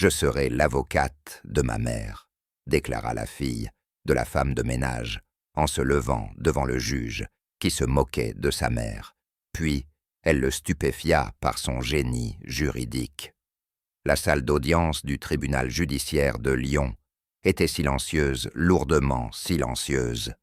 Je serai l'avocate de ma mère, déclara la fille de la femme de ménage, en se levant devant le juge, qui se moquait de sa mère. Puis, elle le stupéfia par son génie juridique. La salle d'audience du tribunal judiciaire de Lyon était silencieuse, lourdement silencieuse.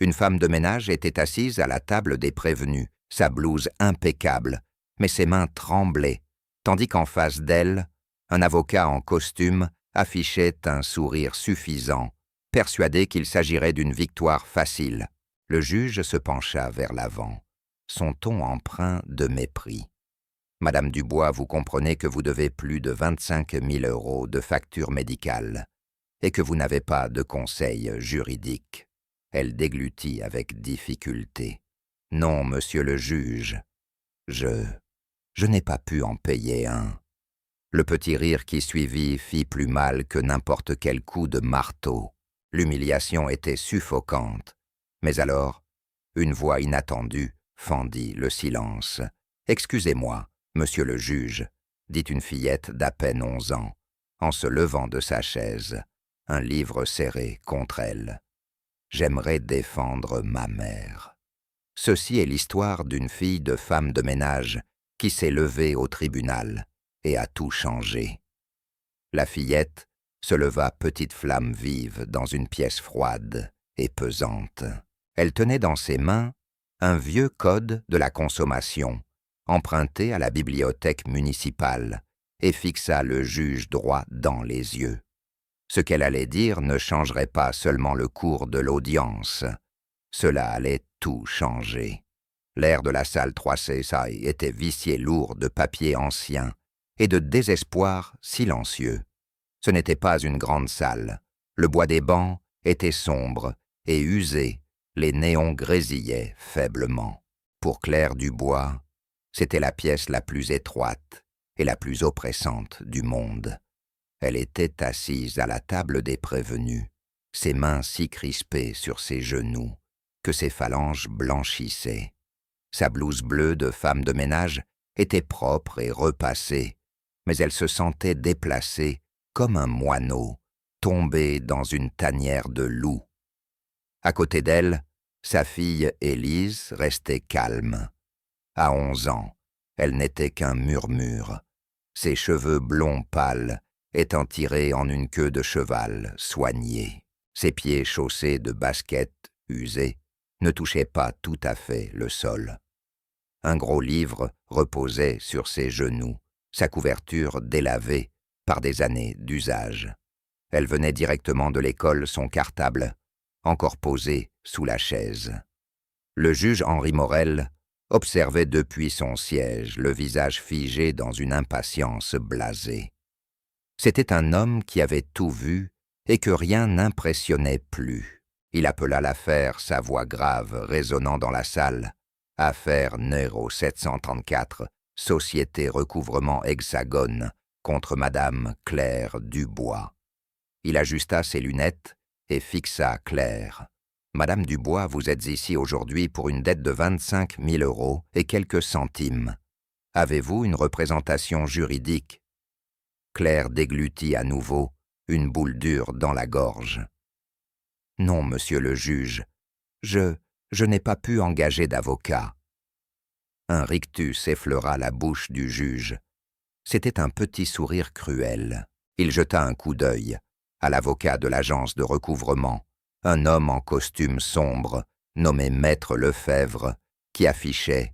Une femme de ménage était assise à la table des prévenus, sa blouse impeccable, mais ses mains tremblaient, tandis qu'en face d'elle, un avocat en costume affichait un sourire suffisant, persuadé qu'il s'agirait d'une victoire facile. Le juge se pencha vers l'avant, son ton empreint de mépris. « Madame Dubois, vous comprenez que vous devez plus de 25 000 € de factures médicales et que vous n'avez pas de conseil juridique. » Elle déglutit avec difficulté. « Non, monsieur le juge, je n'ai pas pu en payer un. » Le petit rire qui suivit fit plus mal que n'importe quel coup de marteau. L'humiliation était suffocante. Mais alors, une voix inattendue fendit le silence. « Excusez-moi, monsieur le juge, » dit une fillette d'à peine 11 ans, en se levant de sa chaise, un livre serré contre elle. « J'aimerais défendre ma mère. » Ceci est l'histoire d'une fille de femme de ménage qui s'est levée au tribunal et a tout changé. La fillette se leva petite flamme vive dans une pièce froide et pesante. Elle tenait dans ses mains un vieux code de la consommation, emprunté à la bibliothèque municipale, et fixa le juge droit dans les yeux. Ce qu'elle allait dire ne changerait pas seulement le cours de l'audience, cela allait tout changer. L'air de la salle 3C était vicié lourd de papiers anciens et de désespoir silencieux. Ce n'était pas une grande salle. Le bois des bancs était sombre et usé, les néons grésillaient faiblement. Pour Claire Dubois, c'était la pièce la plus étroite et la plus oppressante du monde. Elle était assise à la table des prévenus, ses mains si crispées sur ses genoux que ses phalanges blanchissaient. Sa blouse bleue de femme de ménage était propre et repassée, mais elle se sentait déplacée comme un moineau, tombé dans une tanière de loup. À côté d'elle, sa fille Élise restait calme. À 11 ans, elle n'était qu'un murmure, ses cheveux blonds pâles étant tirés en une queue de cheval soignée. Ses pieds chaussés de baskets usées ne touchaient pas tout à fait le sol. Un gros livre reposait sur ses genoux, sa couverture délavée par des années d'usage. Elle venait directement de l'école, son cartable, encore posé sous la chaise. Le juge Henri Morel observait depuis son siège, le visage figé dans une impatience blasée. C'était un homme qui avait tout vu et que rien n'impressionnait plus. Il appela l'affaire, sa voix grave résonnant dans la salle. « Affaire Nero 734, Société Recouvrement Hexagone, contre Madame Claire Dubois. » Il ajusta ses lunettes et fixa Claire. « Madame Dubois, vous êtes ici aujourd'hui pour une dette de 25 000 € et quelques centimes. Avez-vous une représentation juridique ?» Claire déglutit à nouveau, une boule dure dans la gorge. « Non, monsieur le juge, je n'ai pas pu engager d'avocat. » Un rictus effleura la bouche du juge. C'était un petit sourire cruel. Il jeta un coup d'œil à l'avocat de l'agence de recouvrement, un homme en costume sombre, nommé Maître Lefebvre, qui affichait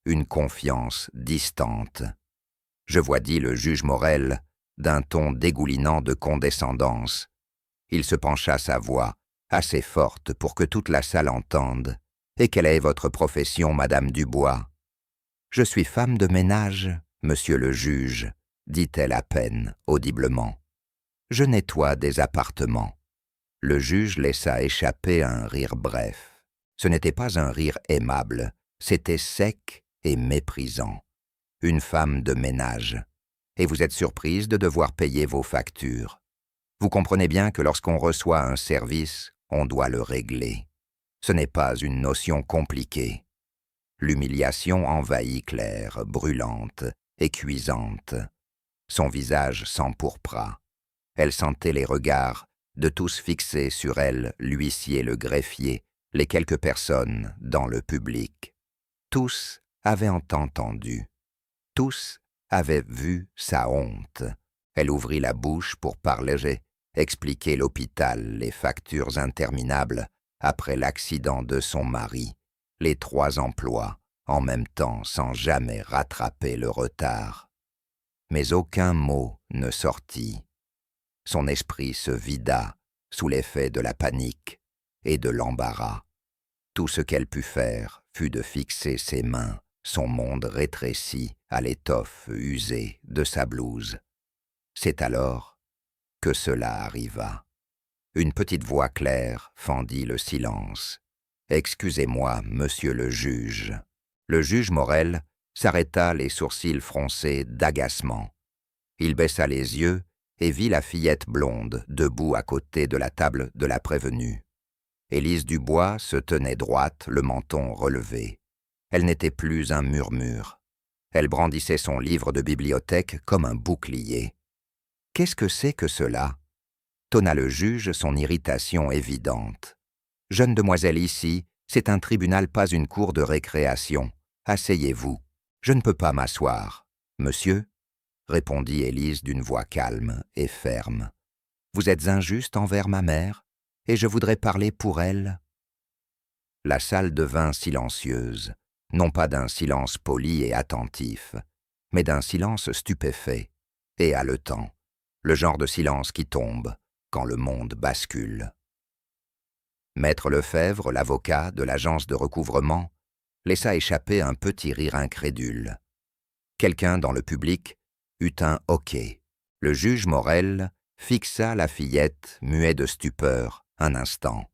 une confiance distante. « Je vois, dit le juge Morel, d'un ton dégoulinant de condescendance. » Il se pencha sa voix, assez forte pour que toute la salle entende. « Et quelle est votre profession, Madame Dubois ?»« Je suis femme de ménage, monsieur le juge, » dit-elle à peine, audiblement. « Je nettoie des appartements. » Le juge laissa échapper un rire bref. Ce n'était pas un rire aimable, c'était sec et méprisant. Une femme de ménage. Et vous êtes surprise de devoir payer vos factures. Vous comprenez bien que lorsqu'on reçoit un service, on doit le régler. Ce n'est pas une notion compliquée. L'humiliation envahit Claire, brûlante et cuisante. Son visage s'empourpra. Elle sentait les regards de tous fixés sur elle, l'huissier, le greffier, les quelques personnes dans le public. Tous avaient entendu. Tous avaient vu sa honte. Elle ouvrit la bouche pour parler, expliquer l'hôpital, les factures interminables après l'accident de son mari, les 3 emplois, en même temps sans jamais rattraper le retard. Mais aucun mot ne sortit. Son esprit se vida sous l'effet de la panique et de l'embarras. Tout ce qu'elle put faire fut de fixer ses mains, son monde rétréci à l'étoffe usée de sa blouse. C'est alors que cela arriva. Une petite voix claire fendit le silence. « Excusez-moi, monsieur le juge. » Le juge Morel s'arrêta, les sourcils froncés d'agacement. Il baissa les yeux et vit la fillette blonde debout à côté de la table de la prévenue. Élise Dubois se tenait droite, le menton relevé. Elle n'était plus un murmure. Elle brandissait son livre de bibliothèque comme un bouclier. « Qu'est-ce que c'est que cela ?» tonna le juge, son irritation évidente. « Jeune demoiselle, ici, c'est un tribunal, pas une cour de récréation. Asseyez-vous. Je ne peux pas m'asseoir. »« Monsieur ?» répondit Élise d'une voix calme et ferme. « Vous êtes injuste envers ma mère, et je voudrais parler pour elle. » La salle devint silencieuse, non pas d'un silence poli et attentif, mais d'un silence stupéfait et haletant, le genre de silence qui tombe quand le monde bascule. Maître Lefebvre, l'avocat de l'agence de recouvrement, laissa échapper un petit rire incrédule. Quelqu'un dans le public eut un hoquet. Le juge Morel fixa la fillette, muet de stupeur, un instant.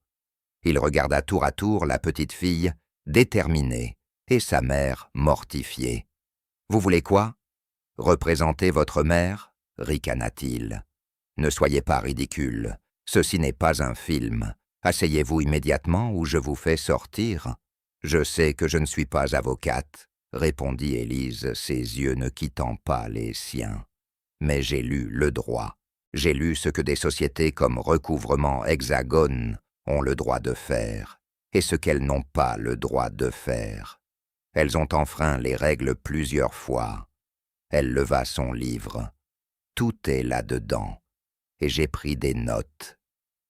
Il regarda tour à tour la petite fille, déterminée, et sa mère, mortifiée. « Vous voulez quoi ? Représenter votre mère ?» ricana-t-il. « Ne soyez pas ridicule. Ceci n'est pas un film. Asseyez-vous immédiatement ou je vous fais sortir. »« Je sais que je ne suis pas avocate, » répondit Élise, ses yeux ne quittant pas les siens. « Mais j'ai lu le droit. J'ai lu ce que des sociétés comme Recouvrement Hexagone ont le droit de faire, et ce qu'elles n'ont pas le droit de faire. Elles ont enfreint les règles plusieurs fois. » Elle leva son livre. « Tout est là-dedans, et j'ai pris des notes. »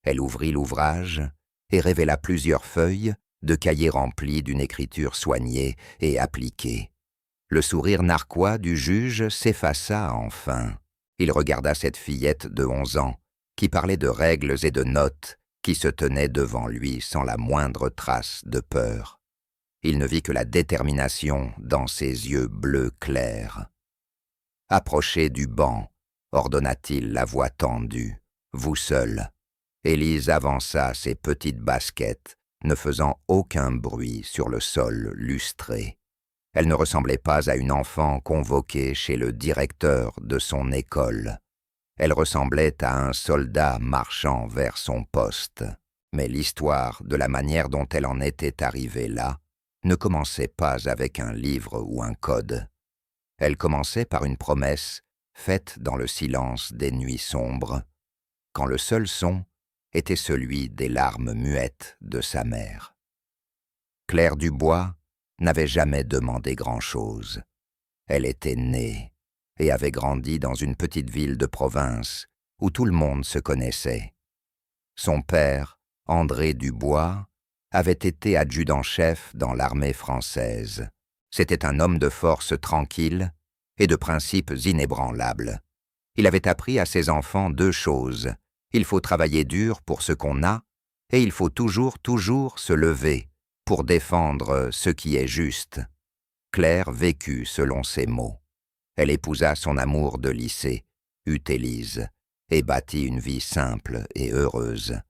Elle ouvrit l'ouvrage et révéla plusieurs feuilles de cahiers remplis d'une écriture soignée et appliquée. Le sourire narquois du juge s'effaça enfin. Il regarda cette fillette de 11 ans, qui parlait de règles et de notes, qui se tenait devant lui sans la moindre trace de peur. Il ne vit que la détermination dans ses yeux bleus clairs. « Approchez du banc, » ordonna-t-il, la voix tendue. « Vous seul. » Élise avança ses petites baskets, ne faisant aucun bruit sur le sol lustré. Elle ne ressemblait pas à une enfant convoquée chez le directeur de son école. Elle ressemblait à un soldat marchant vers son poste. Mais l'histoire de la manière dont elle en était arrivée là ne commençait pas avec un livre ou un code. Elle commençait par une promesse faite dans le silence des nuits sombres, quand le seul son était celui des larmes muettes de sa mère. Claire Dubois n'avait jamais demandé grand-chose. Elle était née et avait grandi dans une petite ville de province où tout le monde se connaissait. Son père, André Dubois, avait été adjudant-chef dans l'armée française. C'était un homme de force tranquille et de principes inébranlables. Il avait appris à ses enfants 2 choses. Il faut travailler dur pour ce qu'on a, et il faut toujours se lever pour défendre ce qui est juste. Claire vécut selon ces mots. Elle épousa son amour de lycée, eut Élise, et bâtit une vie simple et heureuse.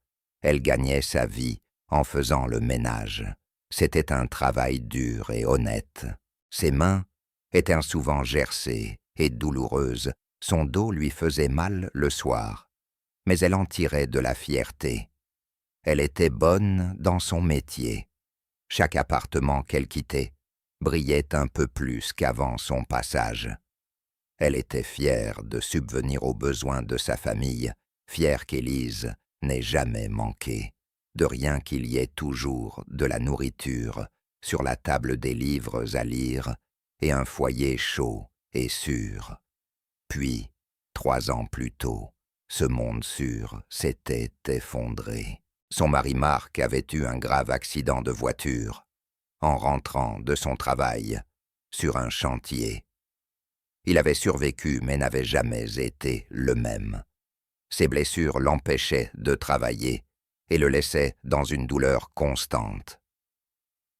Elle gagnait sa vie en faisant le ménage. C'était un travail dur et honnête. Ses mains étaient souvent gercées et douloureuses. Son dos lui faisait mal le soir, mais elle en tirait de la fierté. Elle était bonne dans son métier. Chaque appartement qu'elle quittait brillait un peu plus qu'avant son passage. Elle était fière de subvenir aux besoins de sa famille, fière qu'Élise n'ait jamais manqué, de rien qu'il y ait toujours de la nourriture sur la table des livres à lire et un foyer chaud et sûr. Puis, 3 ans plus tôt, ce monde sûr s'était effondré. Son mari Marc avait eu un grave accident de voiture en rentrant de son travail sur un chantier. Il avait survécu mais n'avait jamais été le même. Ses blessures l'empêchaient de travailler et le laissaient dans une douleur constante.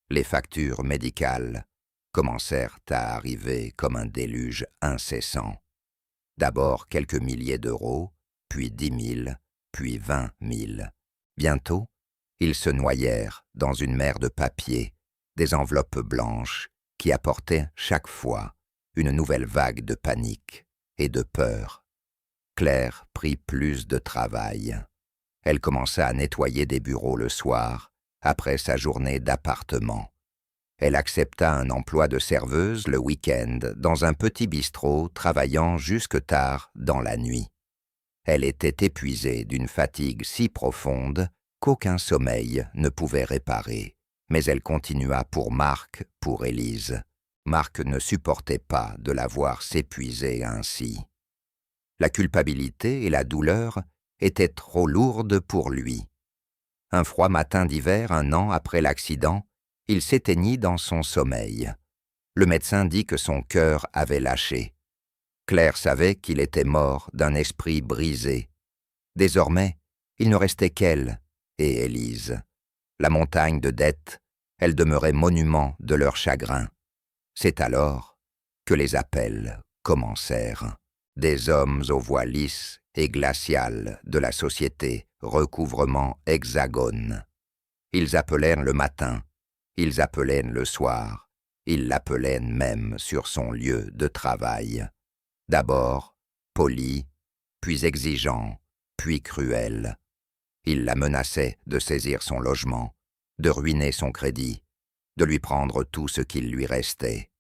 Les factures médicales commencèrent à arriver comme un déluge incessant. D'abord quelques milliers d'euros, puis 10 000, puis 20 000. Bientôt, ils se noyèrent dans une mer de papier, des enveloppes blanches qui apportaient chaque fois une nouvelle vague de panique et de peur. Claire prit plus de travail. Elle commença à nettoyer des bureaux le soir, après sa journée d'appartement. Elle accepta un emploi de serveuse le week-end dans un petit bistrot travaillant jusque tard dans la nuit. Elle était épuisée d'une fatigue si profonde qu'aucun sommeil ne pouvait réparer. Mais elle continua pour Marc, pour Élise. Marc ne supportait pas de la voir s'épuiser ainsi. La culpabilité et la douleur étaient trop lourdes pour lui. Un froid matin d'hiver, 1 an après l'accident, il s'éteignit dans son sommeil. Le médecin dit que son cœur avait lâché. Claire savait qu'il était mort d'un esprit brisé. Désormais, il ne restait qu'elle et Élise. La montagne de dettes, elle demeurait monument de leur chagrin. C'est alors que les appels commencèrent. Des hommes aux voix lisses et glaciales de la société, recouvrement hexagone. Ils appelèrent le matin, ils appelaient le soir, ils l'appelaient même sur son lieu de travail. D'abord poli, puis exigeant, puis cruel. Ils la menaçaient de saisir son logement, de ruiner son crédit, de lui prendre tout ce qu'il lui restait.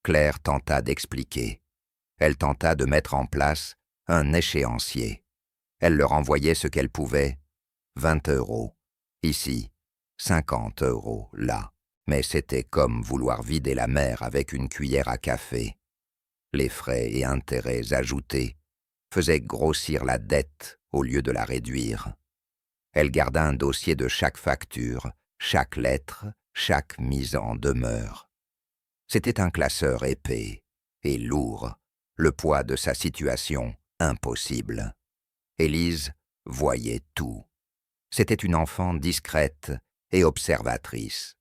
Claire tenta d'expliquer. Elle tenta de mettre en place un échéancier. Elle leur envoyait ce qu'elle pouvait, 20 euros, ici, 50 euros, là. Mais c'était comme vouloir vider la mer avec une cuillère à café. Les frais et intérêts ajoutés faisaient grossir la dette au lieu de la réduire. Elle garda un dossier de chaque facture, chaque lettre, chaque mise en demeure. C'était un classeur épais et lourd, le poids de sa situation impossible. Élise voyait tout. C'était une enfant discrète et observatrice.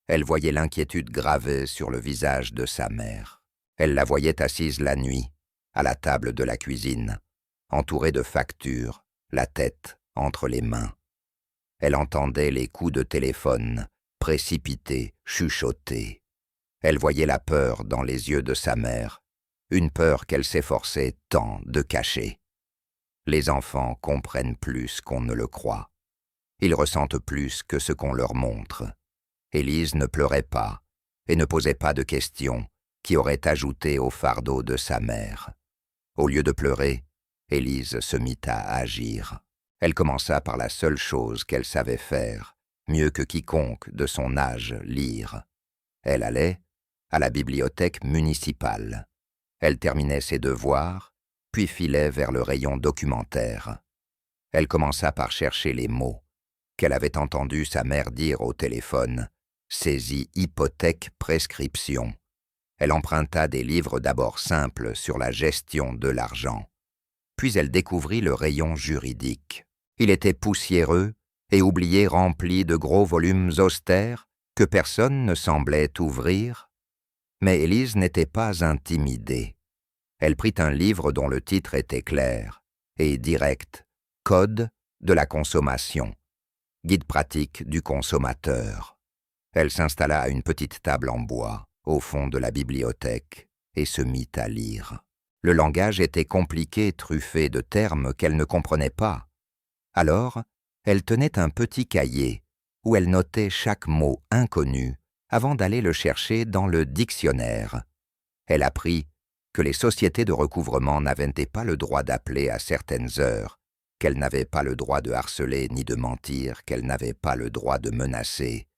Elle voyait l'inquiétude gravée sur le visage de sa mère. Elle la voyait assise la nuit, à la table de la cuisine, entourée de factures, la tête entre les mains. Elle entendait les coups de téléphone, précipités, chuchotés. Elle voyait la peur dans les yeux de sa mère, une peur qu'elle s'efforçait tant de cacher. Les enfants comprennent plus qu'on ne le croit. Ils ressentent plus que ce qu'on leur montre. Élise ne pleurait pas et ne posait pas de questions qui auraient ajouté au fardeau de sa mère. Au lieu de pleurer, Élise se mit à agir. Elle commença par la seule chose qu'elle savait faire, mieux que quiconque de son âge lire. Elle allait à la bibliothèque municipale. Elle terminait ses devoirs, puis filait vers le rayon documentaire. Elle commença par chercher les mots qu'elle avait entendu sa mère dire au téléphone, saisie hypothèque prescription. Elle emprunta des livres d'abord simples sur la gestion de l'argent. Puis elle découvrit le rayon juridique. Il était poussiéreux et oublié rempli de gros volumes austères que personne ne semblait ouvrir. Mais Élise n'était pas intimidée. Elle prit un livre dont le titre était clair et direct, Code de la consommation, guide pratique du consommateur. Elle s'installa à une petite table en bois, au fond de la bibliothèque, et se mit à lire. Le langage était compliqué, truffé de termes qu'elle ne comprenait pas. Alors, elle tenait un petit cahier où elle notait chaque mot inconnu avant d'aller le chercher dans le dictionnaire. Elle apprit que les sociétés de recouvrement n'avaient pas le droit d'appeler à certaines heures, qu'elles n'avaient pas le droit de harceler ni de mentir, qu'elles n'avaient pas le droit de menacer,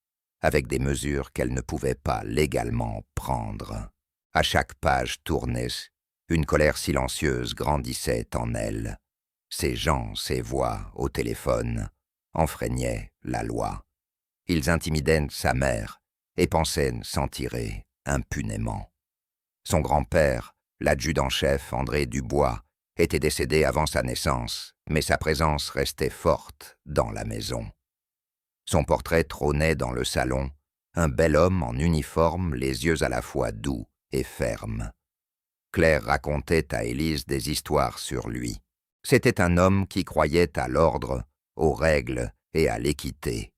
avec des mesures qu'elles ne pouvaient pas légalement prendre. À chaque page tournée, une colère silencieuse grandissait en elle. Ces gens, ces voix au téléphone, enfreignaient la loi. Ils intimidaient sa mère et pensaient s'en tirer impunément. Son grand-père, l'adjudant-chef André Dubois, était décédé avant sa naissance, mais sa présence restait forte dans la maison. Son portrait trônait dans le salon, un bel homme en uniforme, les yeux à la fois doux et fermes. Claire racontait à Élise des histoires sur lui. C'était un homme qui croyait à l'ordre, aux règles et à l'équité.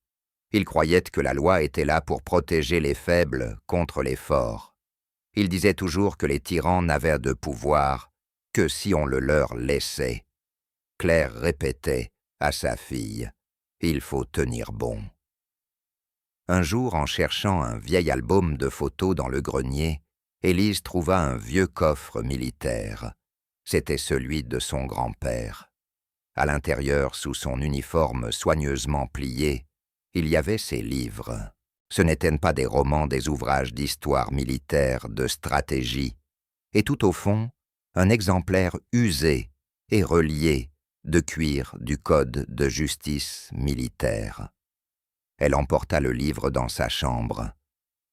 Il croyait que la loi était là pour protéger les faibles contre les forts. Il disait toujours que les tyrans n'avaient de pouvoir que si on le leur laissait. Claire répétait à sa fille « Il faut tenir bon ». Un jour, en cherchant un vieil album de photos dans le grenier, Élise trouva un vieux coffre militaire. C'était celui de son grand-père. À l'intérieur, sous son uniforme soigneusement plié, il y avait ses livres. Ce n'étaient pas des romans, des ouvrages d'histoire militaire, de stratégie, et tout au fond, un exemplaire usé et relié de cuir du code de justice militaire. Elle emporta le livre dans sa chambre.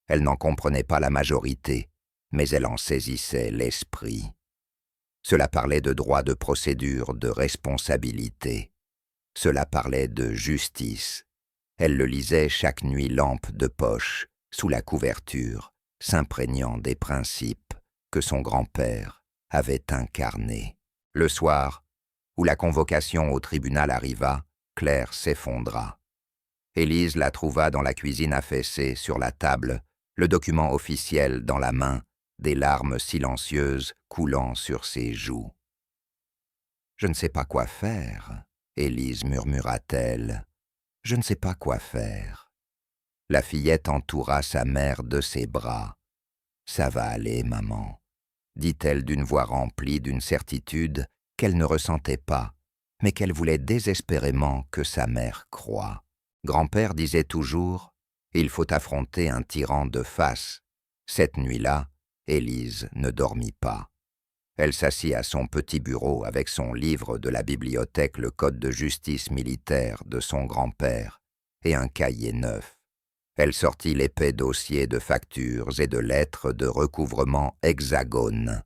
Elle n'en comprenait pas la majorité, mais elle en saisissait l'esprit. Cela parlait de droit de procédure, de responsabilité. Cela parlait de justice. Elle le lisait chaque nuit lampe de poche, sous la couverture, s'imprégnant des principes que son grand-père avait incarnés. Le soir, où la convocation au tribunal arriva, Claire s'effondra. Élise la trouva dans la cuisine affaissée sur la table, le document officiel dans la main, des larmes silencieuses coulant sur ses joues. « Je ne sais pas quoi faire, » Élise murmura-t-elle. « Je ne sais pas quoi faire. » La fillette entoura sa mère de ses bras. « Ça va aller, maman, » dit-elle d'une voix remplie d'une certitude qu'elle ne ressentait pas, mais qu'elle voulait désespérément que sa mère croie. Grand-père disait toujours « Il faut affronter un tyran de face ». Cette nuit-là, Élise ne dormit pas. Elle s'assit à son petit bureau avec son livre de la bibliothèque, le code de justice militaire de son grand-père, et un cahier neuf. Elle sortit l'épais dossier de factures et de lettres de recouvrement hexagone.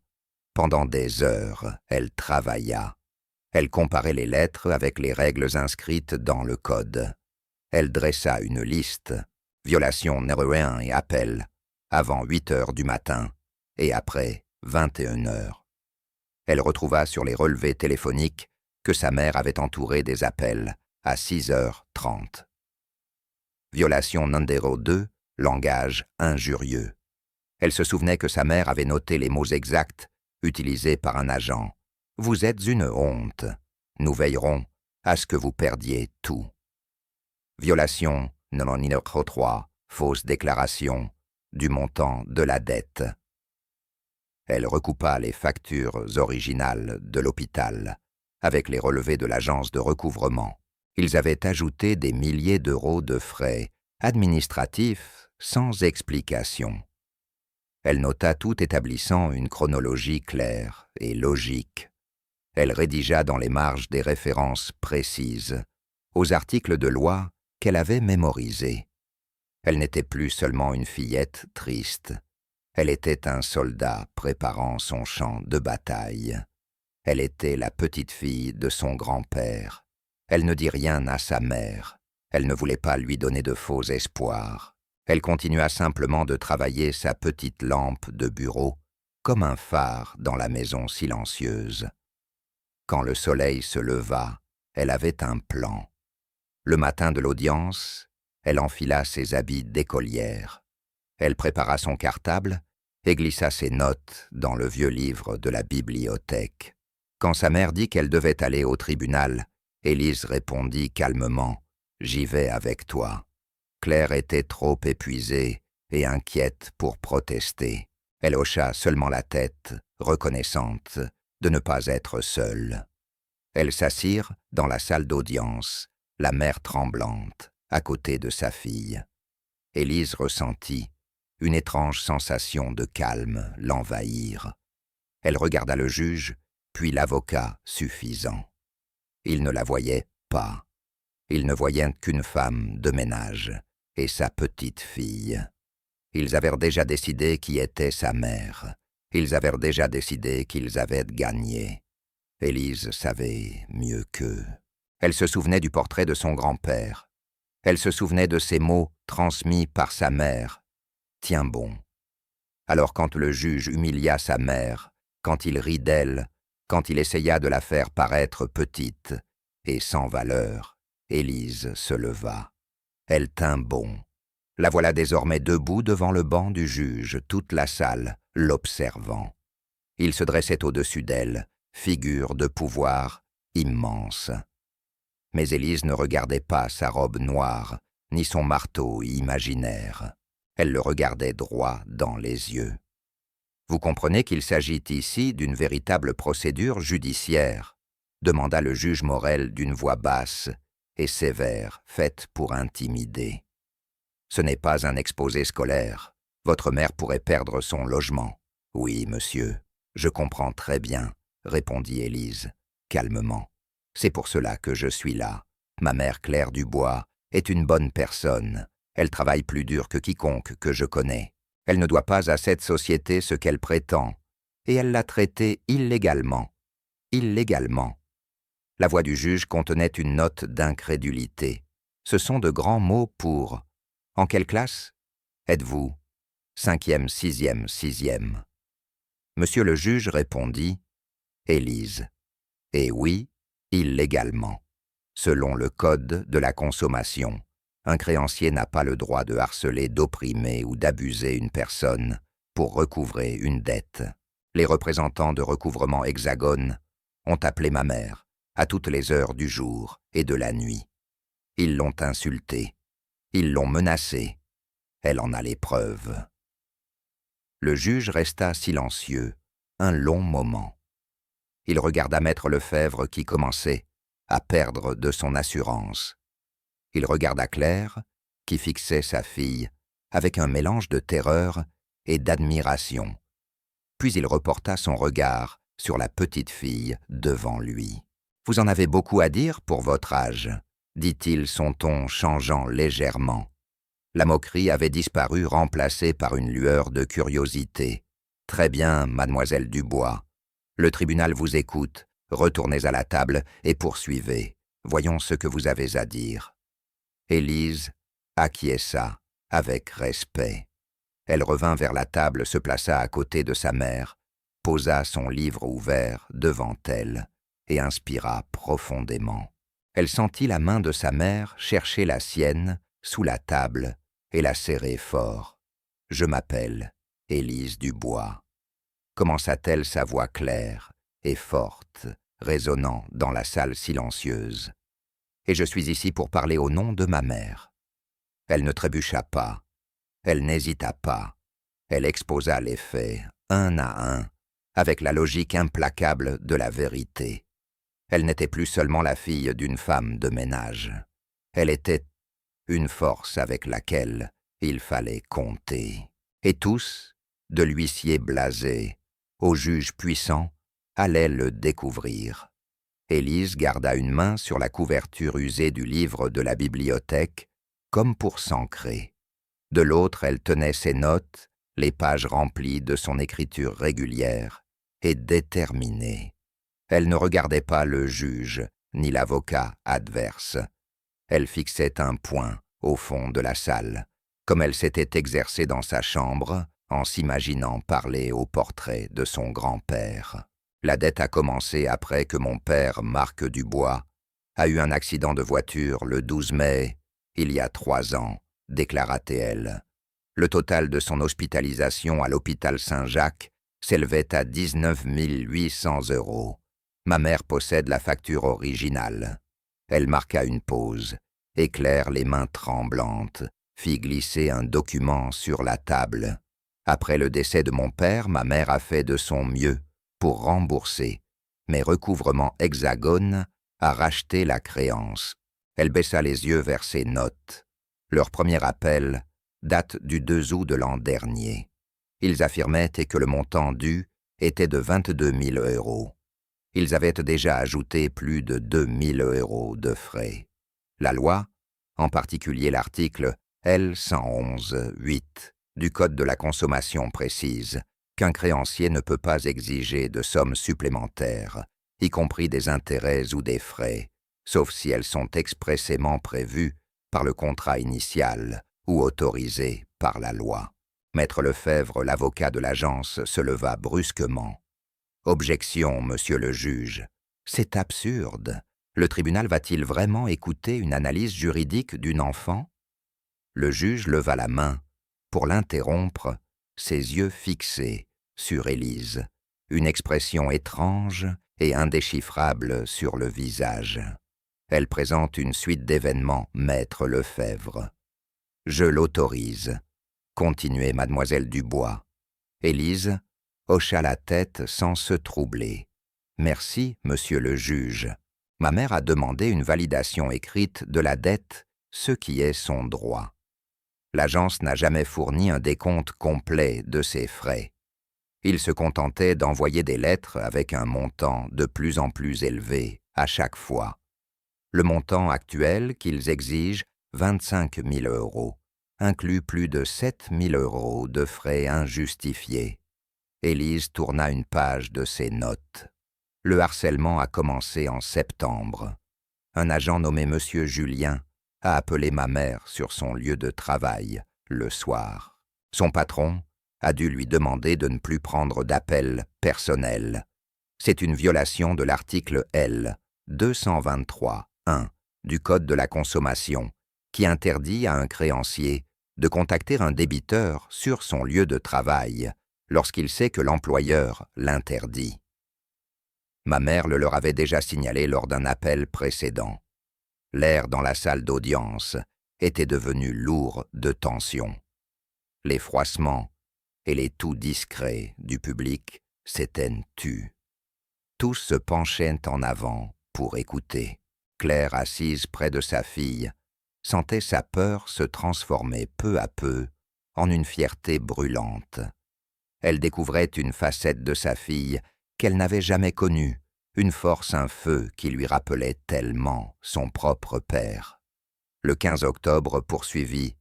Pendant des heures, elle travailla. Elle comparait les lettres avec les règles inscrites dans le code. Elle dressa une liste, violation numéro 1 et appel, avant 8 heures du matin et après 21 heures. Elle retrouva sur les relevés téléphoniques que sa mère avait entouré des appels à 6h30. Violation numéro 2, langage injurieux. Elle se souvenait que sa mère avait noté les mots exacts utilisés par un agent. « Vous êtes une honte. Nous veillerons à ce que vous perdiez tout. » Violation numéro 3, fausse déclaration du montant de la dette. Elle recoupa les factures originales de l'hôpital avec les relevés de l'agence de recouvrement. Ils avaient ajouté des milliers d'euros de frais administratifs sans explication. Elle nota tout établissant une chronologie claire et logique. Elle rédigea dans les marges des références précises aux articles de loi qu'elle avait mémorisés. Elle n'était plus seulement une fillette triste. Elle était un soldat préparant son champ de bataille. Elle était la petite-fille de son grand-père. Elle ne dit rien à sa mère. Elle ne voulait pas lui donner de faux espoirs. Elle continua simplement de travailler sa petite lampe de bureau comme un phare dans la maison silencieuse. Quand le soleil se leva, elle avait un plan. Le matin de l'audience, elle enfila ses habits d'écolière. Elle prépara son cartable et glissa ses notes dans le vieux livre de la bibliothèque. Quand sa mère dit qu'elle devait aller au tribunal, Élise répondit calmement « J'y vais avec toi ». Claire était trop épuisée et inquiète pour protester. Elle hocha seulement la tête, reconnaissante de ne pas être seule. Elles s'assirent dans la salle d'audience, la mère tremblante, à côté de sa fille. Élise ressentit une étrange sensation de calme l'envahir. Elle regarda le juge, puis l'avocat suffisant. Il ne la voyait pas. Il ne voyait qu'une femme de ménage et sa petite fille. Ils avaient déjà décidé qui était sa mère. Ils avaient déjà décidé qu'ils avaient gagné. Élise savait mieux qu'eux. Elle se souvenait du portrait de son grand-père. Elle se souvenait de ces mots transmis par sa mère. « Tiens bon ». Alors quand le juge humilia sa mère, quand il rit d'elle, quand il essaya de la faire paraître petite et sans valeur, Élise se leva. Elle tint bon. La voilà désormais debout devant le banc du juge, toute la salle l'observant. Il se dressait au-dessus d'elle, figure de pouvoir immense. Mais Élise ne regardait pas sa robe noire, ni son marteau imaginaire. Elle le regardait droit dans les yeux. Vous comprenez qu'il s'agit ici d'une véritable procédure judiciaire, demanda le juge Morel d'une voix basse et sévère, faite pour intimider. Ce n'est pas un exposé scolaire. Votre mère pourrait perdre son logement. Oui, monsieur, je comprends très bien, répondit Élise, calmement. C'est pour cela que je suis là. Ma mère Claire Dubois est une bonne personne. Elle travaille plus dur que quiconque que je connais. Elle ne doit pas à cette société ce qu'elle prétend, et elle l'a traitée illégalement. Illégalement. La voix du juge contenait une note d'incrédulité. Ce sont de grands mots pour... En quelle classe êtes-vous? 5e, 6e, 6e. Monsieur le juge répondit, Élise. Et oui, illégalement. Selon le code de la consommation, un créancier n'a pas le droit de harceler, d'opprimer ou d'abuser une personne pour recouvrer une dette. Les représentants de recouvrement Hexagone ont appelé ma mère à toutes les heures du jour et de la nuit. Ils l'ont insultée. Ils l'ont menacée. Elle en a les preuves. Le juge resta silencieux un long moment. Il regarda maître Lefebvre qui commençait à perdre de son assurance. Il regarda Claire qui fixait sa fille avec un mélange de terreur et d'admiration. Puis il reporta son regard sur la petite fille devant lui. « Vous en avez beaucoup à dire pour votre âge », dit-il, son ton changeant légèrement. La moquerie avait disparu, remplacée par une lueur de curiosité. « Très bien, mademoiselle Dubois. Le tribunal vous écoute. Retournez à la table et poursuivez. Voyons ce que vous avez à dire. » Élise acquiesça avec respect. Elle revint vers la table, se plaça à côté de sa mère, posa son livre ouvert devant elle et inspira profondément. Elle sentit la main de sa mère chercher la sienne sous la table et la serrer fort. « Je m'appelle Élise Dubois », commença-t-elle sa voix claire et forte, résonnant dans la salle silencieuse. « Et je suis ici pour parler au nom de ma mère. » Elle ne trébucha pas, elle n'hésita pas, elle exposa les faits, un à un, avec la logique implacable de la vérité. Elle n'était plus seulement la fille d'une femme de ménage. Elle était une force avec laquelle il fallait compter. Et tous, de l'huissier blasé au juge puissant, allaient le découvrir. Élise garda une main sur la couverture usée du livre de la bibliothèque, comme pour s'ancrer. De l'autre, elle tenait ses notes, les pages remplies de son écriture régulière et déterminée. Elle ne regardait pas le juge, ni l'avocat adverse. Elle fixait un point au fond de la salle, comme elle s'était exercée dans sa chambre en s'imaginant parler au portrait de son grand-père. La dette a commencé après que mon père, Marc Dubois, a eu un accident de voiture le 12 mai, il y a 3 ans, déclara-t-elle. Le total de son hospitalisation à l'hôpital Saint-Jacques s'élevait à 19 800 €. Ma mère possède la facture originale. Elle marqua une pause, et Claire, les mains tremblantes, fit glisser un document sur la table. Après le décès de mon père, ma mère a fait de son mieux pour rembourser, mais recouvrement Hexagone a racheté la créance. Elle baissa les yeux vers ses notes. Leur premier appel date du 2 août de l'an dernier. Ils affirmaient que le montant dû était de 22 000 €. Ils avaient déjà ajouté plus de 2 000 € de frais. La loi, en particulier l'article L111-8 du Code de la consommation précise qu'un créancier ne peut pas exiger de sommes supplémentaires, y compris des intérêts ou des frais, sauf si elles sont expressément prévues par le contrat initial ou autorisées par la loi. Maître Lefebvre, l'avocat de l'agence, se leva brusquement. « Objection, monsieur le juge. C'est absurde. Le tribunal va-t-il vraiment écouter une analyse juridique d'une enfant ?» Le juge leva la main pour l'interrompre, ses yeux fixés sur Élise, une expression étrange et indéchiffrable sur le visage. Elle présente une suite d'événements, maître Lefebvre. « Je l'autorise », continuait mademoiselle Dubois. Élise hocha la tête sans se troubler. « Merci, monsieur le juge. Ma mère a demandé une validation écrite de la dette, ce qui est son droit. L'agence n'a jamais fourni un décompte complet de ses frais. Il se contentait d'envoyer des lettres avec un montant de plus en plus élevé à chaque fois. Le montant actuel qu'ils exigent, 25 000 €, inclut plus de 7 000 € de frais injustifiés. » Élise tourna une page de ses notes. Le harcèlement a commencé en septembre. Un agent nommé Monsieur Julien a appelé ma mère sur son lieu de travail, le soir. Son patron a dû lui demander de ne plus prendre d'appels personnels. C'est une violation de l'article L. 223-1 du Code de la consommation qui interdit à un créancier de contacter un débiteur sur son lieu de travail lorsqu'il sait que l'employeur l'interdit. Ma mère le leur avait déjà signalé lors d'un appel précédent. L'air dans la salle d'audience était devenu lourd de tension. Les froissements et les toux discrets du public s'étaient tus. Tous se penchaient en avant pour écouter. Claire, assise près de sa fille, sentait sa peur se transformer peu à peu en une fierté brûlante. Elle découvrait une facette de sa fille qu'elle n'avait jamais connue, une force, un feu qui lui rappelait tellement son propre père. Le 15 octobre poursuivit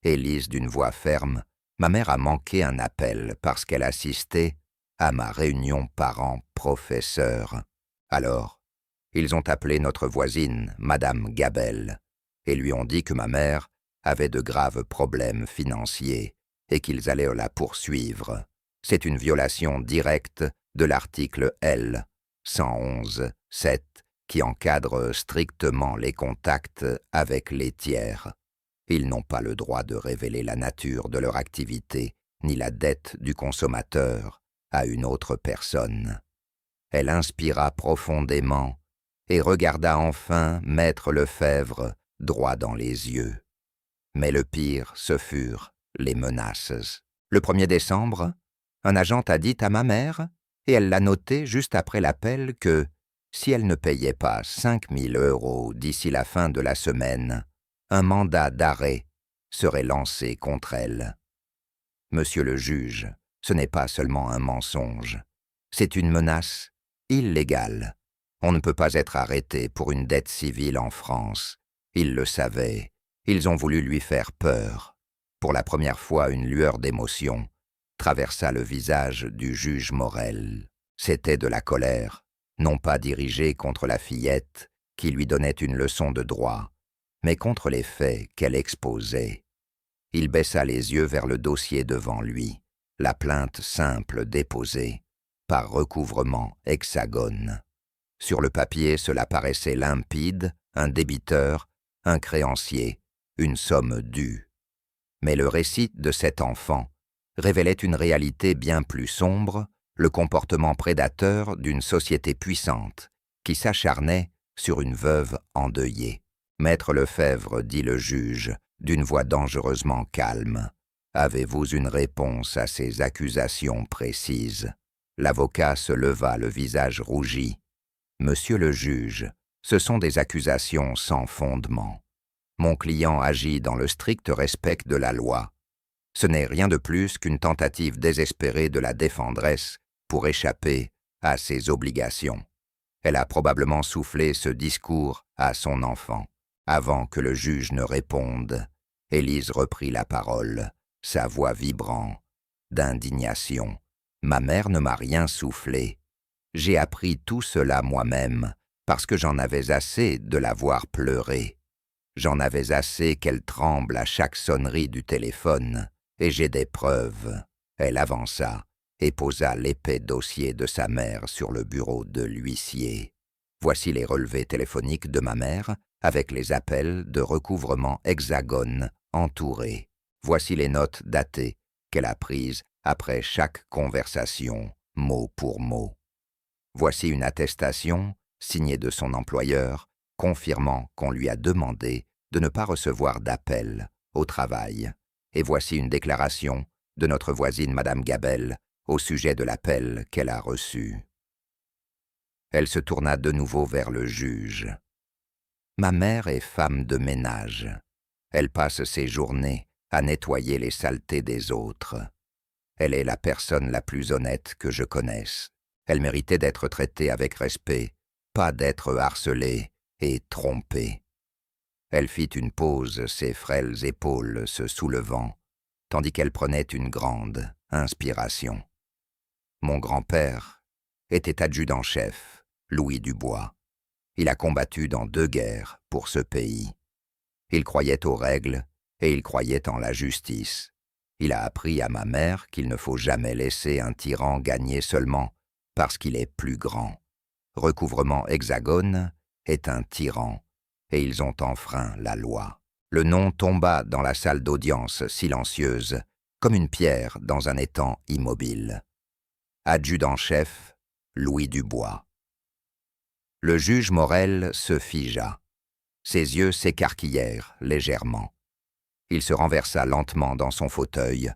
Élise d'une voix ferme. Ma mère a manqué un appel parce qu'elle assistait à ma réunion parents-professeurs. Alors, ils ont appelé notre voisine, Madame Gabel, et lui ont dit que ma mère avait de graves problèmes financiers et qu'ils allaient la poursuivre. C'est une violation directe de l'article L. 111-7 qui encadre strictement les contacts avec les tiers. Ils n'ont pas le droit de révéler la nature de leur activité ni la dette du consommateur à une autre personne. Elle inspira profondément et regarda enfin maître Lefebvre droit dans les yeux. Mais le pire, ce furent les menaces. Le 1er décembre, un agent a dit à ma mère, et elle l'a noté juste après l'appel, que si elle ne payait pas 5 000 € d'ici la fin de la semaine, un mandat d'arrêt serait lancé contre elle. Monsieur le juge, ce n'est pas seulement un mensonge, c'est une menace illégale. On ne peut pas être arrêté pour une dette civile en France. Ils le savaient, ils ont voulu lui faire peur. Pour la première fois, une lueur d'émotion traversa le visage du juge Morel. C'était de la colère, non pas dirigée contre la fillette qui lui donnait une leçon de droit, mais contre les faits qu'elle exposait. Il baissa les yeux vers le dossier devant lui, la plainte simple déposée, par recouvrement Hexagone. Sur le papier, cela paraissait limpide, un débiteur, un créancier, une somme due. Mais le récit de cet enfant révélait une réalité bien plus sombre, le comportement prédateur d'une société puissante qui s'acharnait sur une veuve endeuillée. Maître Lefebvre, dit le juge, d'une voix dangereusement calme, avez-vous une réponse à ces accusations précises? L'avocat se leva, le visage rougi. « Monsieur le juge, ce sont des accusations sans fondement. Mon client agit dans le strict respect de la loi. Ce n'est rien de plus qu'une tentative désespérée de la défendresse pour échapper à ses obligations. Elle a probablement soufflé ce discours à son enfant. » Avant que le juge ne réponde, Élise reprit la parole, sa voix vibrant d'indignation. « Ma mère ne m'a rien soufflé. J'ai appris tout cela moi-même parce que j'en avais assez de la voir pleurer. J'en avais assez qu'elle tremble à chaque sonnerie du téléphone, et j'ai des preuves. » Elle avança et posa l'épais dossier de sa mère sur le bureau de l'huissier. « Voici les relevés téléphoniques de ma mère, avec les appels de recouvrement Hexagone entourés. Voici les notes datées qu'elle a prises après chaque conversation, mot pour mot. Voici une attestation signée de son employeur, confirmant qu'on lui a demandé de ne pas recevoir d'appel au travail. Et voici une déclaration de notre voisine Madame Gabel au sujet de l'appel qu'elle a reçu. » Elle se tourna de nouveau vers le juge. « Ma mère est femme de ménage. Elle passe ses journées à nettoyer les saletés des autres. Elle est la personne la plus honnête que je connaisse. Elle méritait d'être traitée avec respect, pas d'être harcelée et trompée. » Elle fit une pause, ses frêles épaules se soulevant, tandis qu'elle prenait une grande inspiration. « Mon grand-père était adjudant-chef, Louis Dubois. Il a combattu dans 2 guerres pour ce pays. Il croyait aux règles et il croyait en la justice. Il a appris à ma mère qu'il ne faut jamais laisser un tyran gagner seulement parce qu'il est plus grand. Recouvrement Hexagone est un tyran, et ils ont enfreint la loi. » Le nom tomba dans la salle d'audience silencieuse, comme une pierre dans un étang immobile. Adjudant-chef, Louis Dubois. Le juge Morel se figea. Ses yeux s'écarquillèrent légèrement. Il se renversa lentement dans son fauteuil,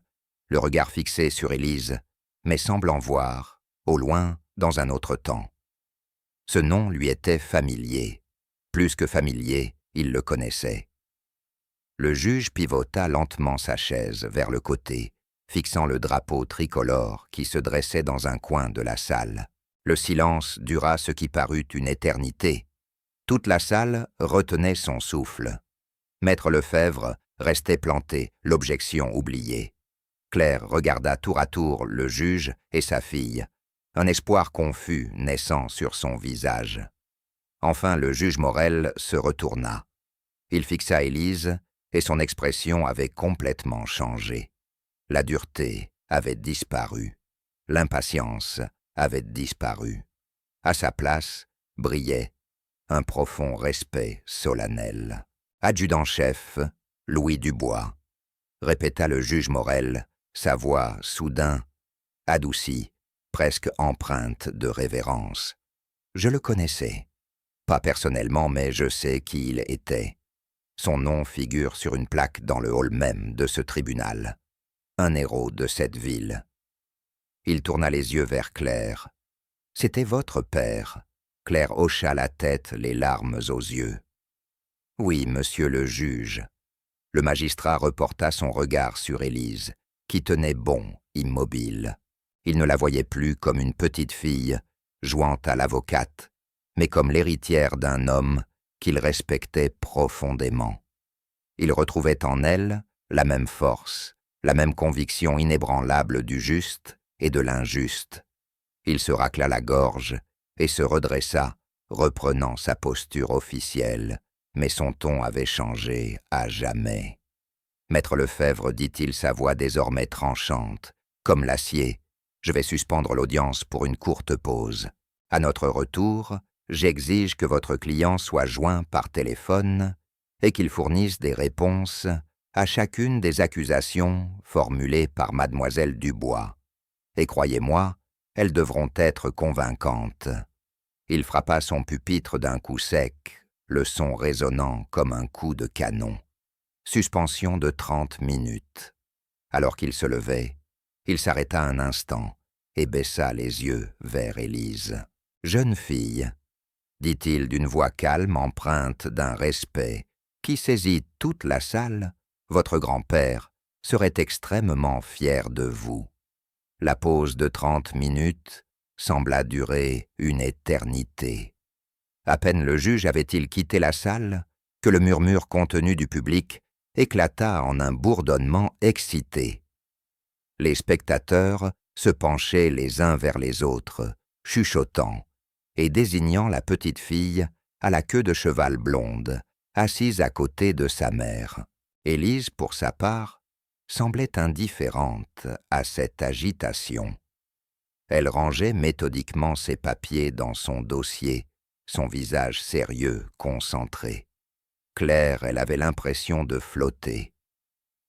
le regard fixé sur Élise, mais semblant voir, au loin, dans un autre temps. Ce nom lui était familier. Plus que familier, il le connaissait. Le juge pivota lentement sa chaise vers le côté, fixant le drapeau tricolore qui se dressait dans un coin de la salle. Le silence dura ce qui parut une éternité. Toute la salle retenait son souffle. Maître Lefebvre restait planté, l'objection oubliée. Claire regarda tour à tour le juge et sa fille, un espoir confus naissant sur son visage. Enfin, le juge Morel se retourna. Il fixa Élise, et son expression avait complètement changé. La dureté avait disparu. L'impatience avait disparu. À sa place brillait un profond respect solennel. « Adjudant-chef, Louis Dubois », répéta le juge Morel, sa voix soudain adoucie, presque empreinte de révérence. Je le connaissais. Pas personnellement, mais je sais qui il était. Son nom figure sur une plaque dans le hall même de ce tribunal. Un héros de cette ville. Il tourna les yeux vers Claire. « C'était votre père. » Claire hocha la tête, les larmes aux yeux. « Oui, monsieur le juge. » Le magistrat reporta son regard sur Élise, qui tenait bon, immobile. Il ne la voyait plus comme une petite fille, jouant à l'avocate, mais comme l'héritière d'un homme qu'il respectait profondément. Il retrouvait en elle la même force, la même conviction inébranlable du juste et de l'injuste. Il se racla la gorge et se redressa, reprenant sa posture officielle, mais son ton avait changé à jamais. « Maître Lefebvre, dit-il, sa voix désormais tranchante, comme l'acier, je vais suspendre l'audience pour une courte pause. À notre retour, j'exige que votre client soit joint par téléphone et qu'il fournisse des réponses à chacune des accusations formulées par mademoiselle Dubois. Et croyez-moi, elles devront être convaincantes. » Il frappa son pupitre d'un coup sec, le son résonnant comme un coup de canon. Suspension de 30 minutes. Alors qu'il se levait, il s'arrêta un instant, et baissa les yeux vers Élise. « Jeune fille, » dit-il d'une voix calme empreinte d'un respect qui saisit toute la salle, « votre grand-père serait extrêmement fier de vous. » La pause de 30 minutes sembla durer une éternité. À peine le juge avait-il quitté la salle que le murmure contenu du public éclata en un bourdonnement excité. Les spectateurs se penchaient les uns vers les autres, chuchotant et désignant la petite fille à la queue de cheval blonde, assise à côté de sa mère. Élise, pour sa part, semblait indifférente à cette agitation. Elle rangeait méthodiquement ses papiers dans son dossier, son visage sérieux, concentré. Claire, elle avait l'impression de flotter.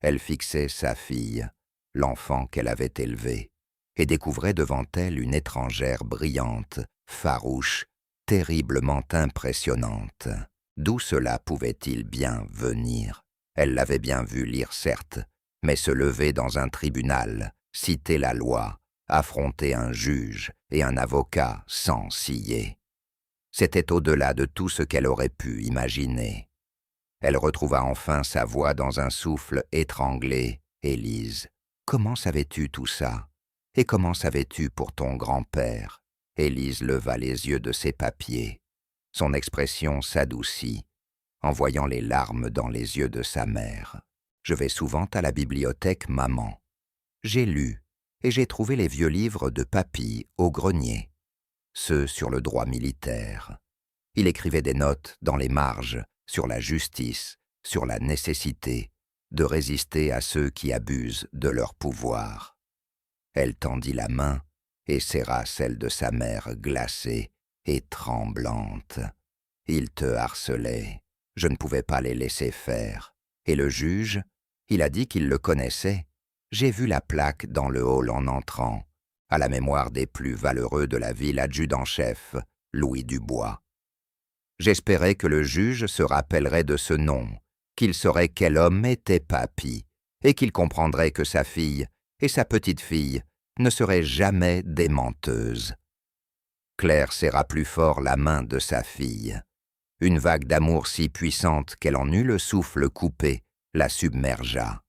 Elle fixait sa fille, l'enfant qu'elle avait élevé, et découvrait devant elle une étrangère brillante, farouche, terriblement impressionnante. D'où cela pouvait-il bien venir? Elle l'avait bien vu lire, certes, mais se lever dans un tribunal, citer la loi, affronter un juge et un avocat sans ciller. C'était au-delà de tout ce qu'elle aurait pu imaginer. Elle retrouva enfin sa voix dans un souffle étranglé. « Élise, comment savais-tu tout ça? Et comment savais-tu pour ton grand-père » Élise leva les yeux de ses papiers. Son expression s'adoucit en voyant les larmes dans les yeux de sa mère. « Je vais souvent à la bibliothèque, maman. J'ai lu et j'ai trouvé les vieux livres de papy au grenier, ceux sur le droit militaire. Il écrivait des notes dans les marges sur la justice, sur la nécessité de résister à ceux qui abusent de leur pouvoir. » Elle tendit la main et serra celle de sa mère glacée et tremblante. « Il te harcelait. Je ne pouvais pas les laisser faire. Et le juge, il a dit qu'il le connaissait. J'ai vu la plaque dans le hall en entrant, à la mémoire des plus valeureux de la ville, adjudant-chef, Louis Dubois. J'espérais que le juge se rappellerait de ce nom, qu'il saurait quel homme était papy, et qu'il comprendrait que sa fille et sa petite-fille ne seraient jamais des menteuses. » Claire serra plus fort la main de sa fille. Une vague d'amour si puissante qu'elle en eut le souffle coupé la submergea.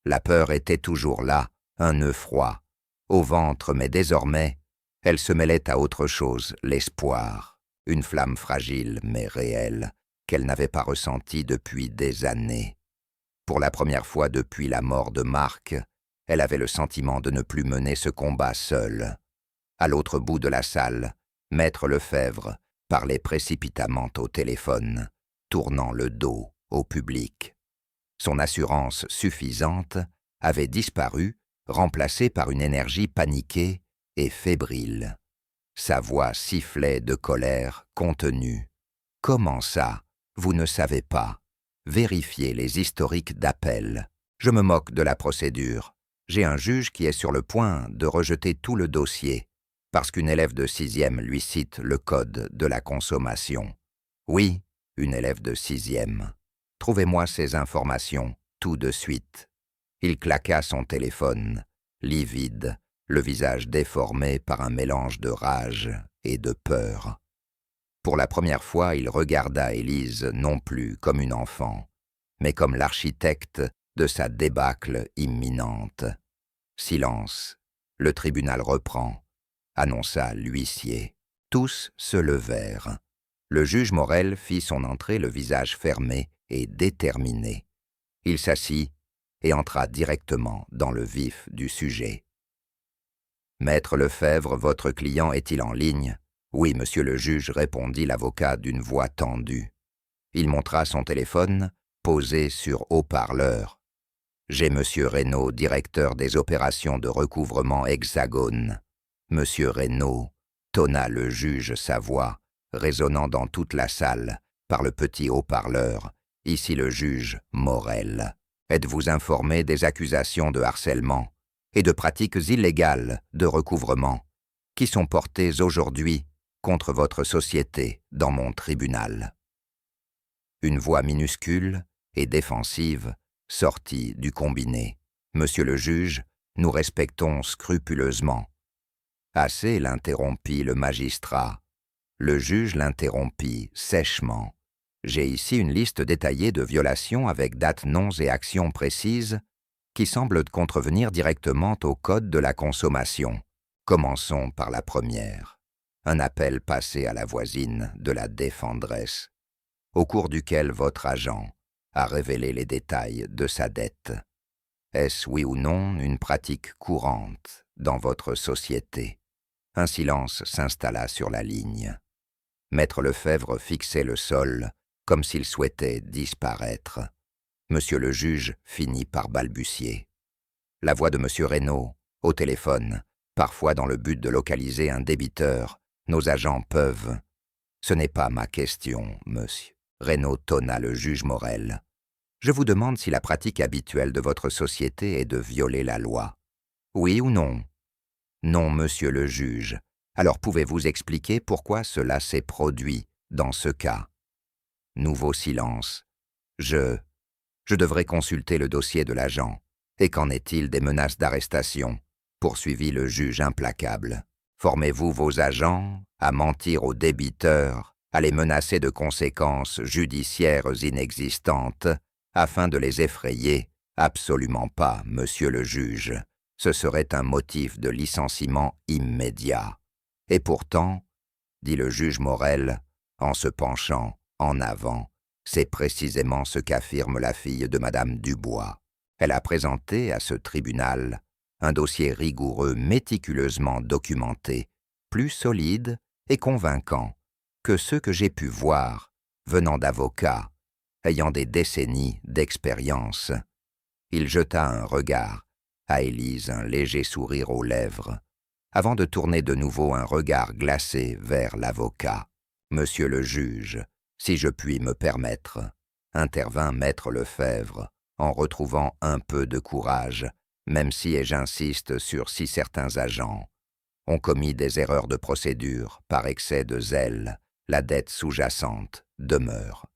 La peur était toujours là, un nœud froid, au ventre, mais désormais, elle se mêlait à autre chose, l'espoir, une flamme fragile mais réelle, qu'elle n'avait pas ressentie depuis des années. Pour la première fois depuis la mort de Marc, elle avait le sentiment de ne plus mener ce combat seule. À l'autre bout de la salle, Maître Lefebvre parlait précipitamment au téléphone, tournant le dos au public. Son assurance suffisante avait disparu, remplacée par une énergie paniquée et fébrile. Sa voix sifflait de colère contenue. « Comment ça, vous ne savez pas? Vérifiez les historiques d'appel. Je me moque de la procédure. J'ai un juge qui est sur le point de rejeter tout le dossier, parce qu'une élève de 6e lui cite le code de la consommation. Oui, une élève de 6e. Trouvez-moi ces informations, tout de suite. » Il claqua son téléphone, livide, le visage déformé par un mélange de rage et de peur. Pour la première fois, il regarda Élise non plus comme une enfant, mais comme l'architecte de sa débâcle imminente. Silence. Le tribunal reprend, annonça l'huissier. Tous se levèrent. Le juge Morel fit son entrée le visage fermé et déterminé. Il s'assit et entra directement dans le vif du sujet. « Maître Lefebvre, votre client est-il en ligne ?» « Oui, monsieur le juge, » répondit l'avocat d'une voix tendue. Il montra son téléphone, posé sur haut-parleur. « J'ai monsieur Reynaud, directeur des opérations de recouvrement Hexagone. »« Monsieur Reynaud » tonna le juge sa voix, résonnant dans toute la salle, par le petit haut-parleur. « Ici le juge Morel. Êtes-vous informé des accusations de harcèlement et de pratiques illégales de recouvrement qui sont portées aujourd'hui contre votre société dans mon tribunal ?» Une voix minuscule et défensive sortit du combiné. « Monsieur le juge, nous respectons scrupuleusement. Assez, l'interrompit le magistrat. Le juge l'interrompit sèchement. J'ai ici une liste détaillée de violations avec dates, noms et actions précises qui semblent contrevenir directement au code de la consommation. Commençons par la première. Un appel passé à la voisine de la défendresse, au cours duquel votre agent a révélé les détails de sa dette. Est-ce oui ou non une pratique courante dans votre société? Un silence s'installa sur la ligne. Maître Lefebvre fixait le sol comme s'il souhaitait disparaître. Monsieur le juge finit par balbutier. La voix de monsieur Reynaud, au téléphone, parfois dans le but de localiser un débiteur, nos agents peuvent... Ce n'est pas ma question, monsieur. Reynaud tonna le juge Morel. Je vous demande si la pratique habituelle de votre société est de violer la loi. Oui ou non? Non, monsieur le juge. Alors pouvez-vous expliquer pourquoi cela s'est produit dans ce cas? Nouveau silence. Je devrais consulter le dossier de l'agent. Et qu'en est-il des menaces d'arrestation? Poursuivit le juge implacable. Formez-vous vos agents à mentir aux débiteurs, à les menacer de conséquences judiciaires inexistantes, afin de les effrayer? Absolument pas, monsieur le juge. Ce serait un motif de licenciement immédiat. Et pourtant, dit le juge Morel, en se penchant en avant, c'est précisément ce qu'affirme la fille de madame Dubois. Elle a présenté à ce tribunal un dossier rigoureux, méticuleusement documenté, plus solide et convaincant que ceux que j'ai pu voir venant d'avocats ayant des décennies d'expérience. Il jeta un regard à Élise, un léger sourire aux lèvres, avant de tourner de nouveau un regard glacé vers l'avocat. « Monsieur le juge, si je puis me permettre, » intervint maître Lefebvre, en retrouvant un peu de courage, même si, et j'insiste sur si certains agents ont commis des erreurs de procédure par excès de zèle, la dette sous-jacente demeure.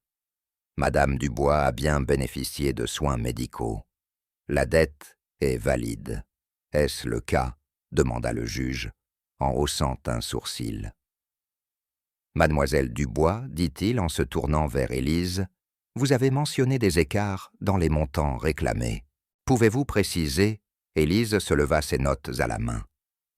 Madame Dubois a bien bénéficié de soins médicaux. La dette est valide. Est-ce le cas? Demanda le juge, en haussant un sourcil. Mademoiselle Dubois, dit-il en se tournant vers Élise, vous avez mentionné des écarts dans les montants réclamés. Pouvez-vous préciser? Élise se leva, ses notes à la main.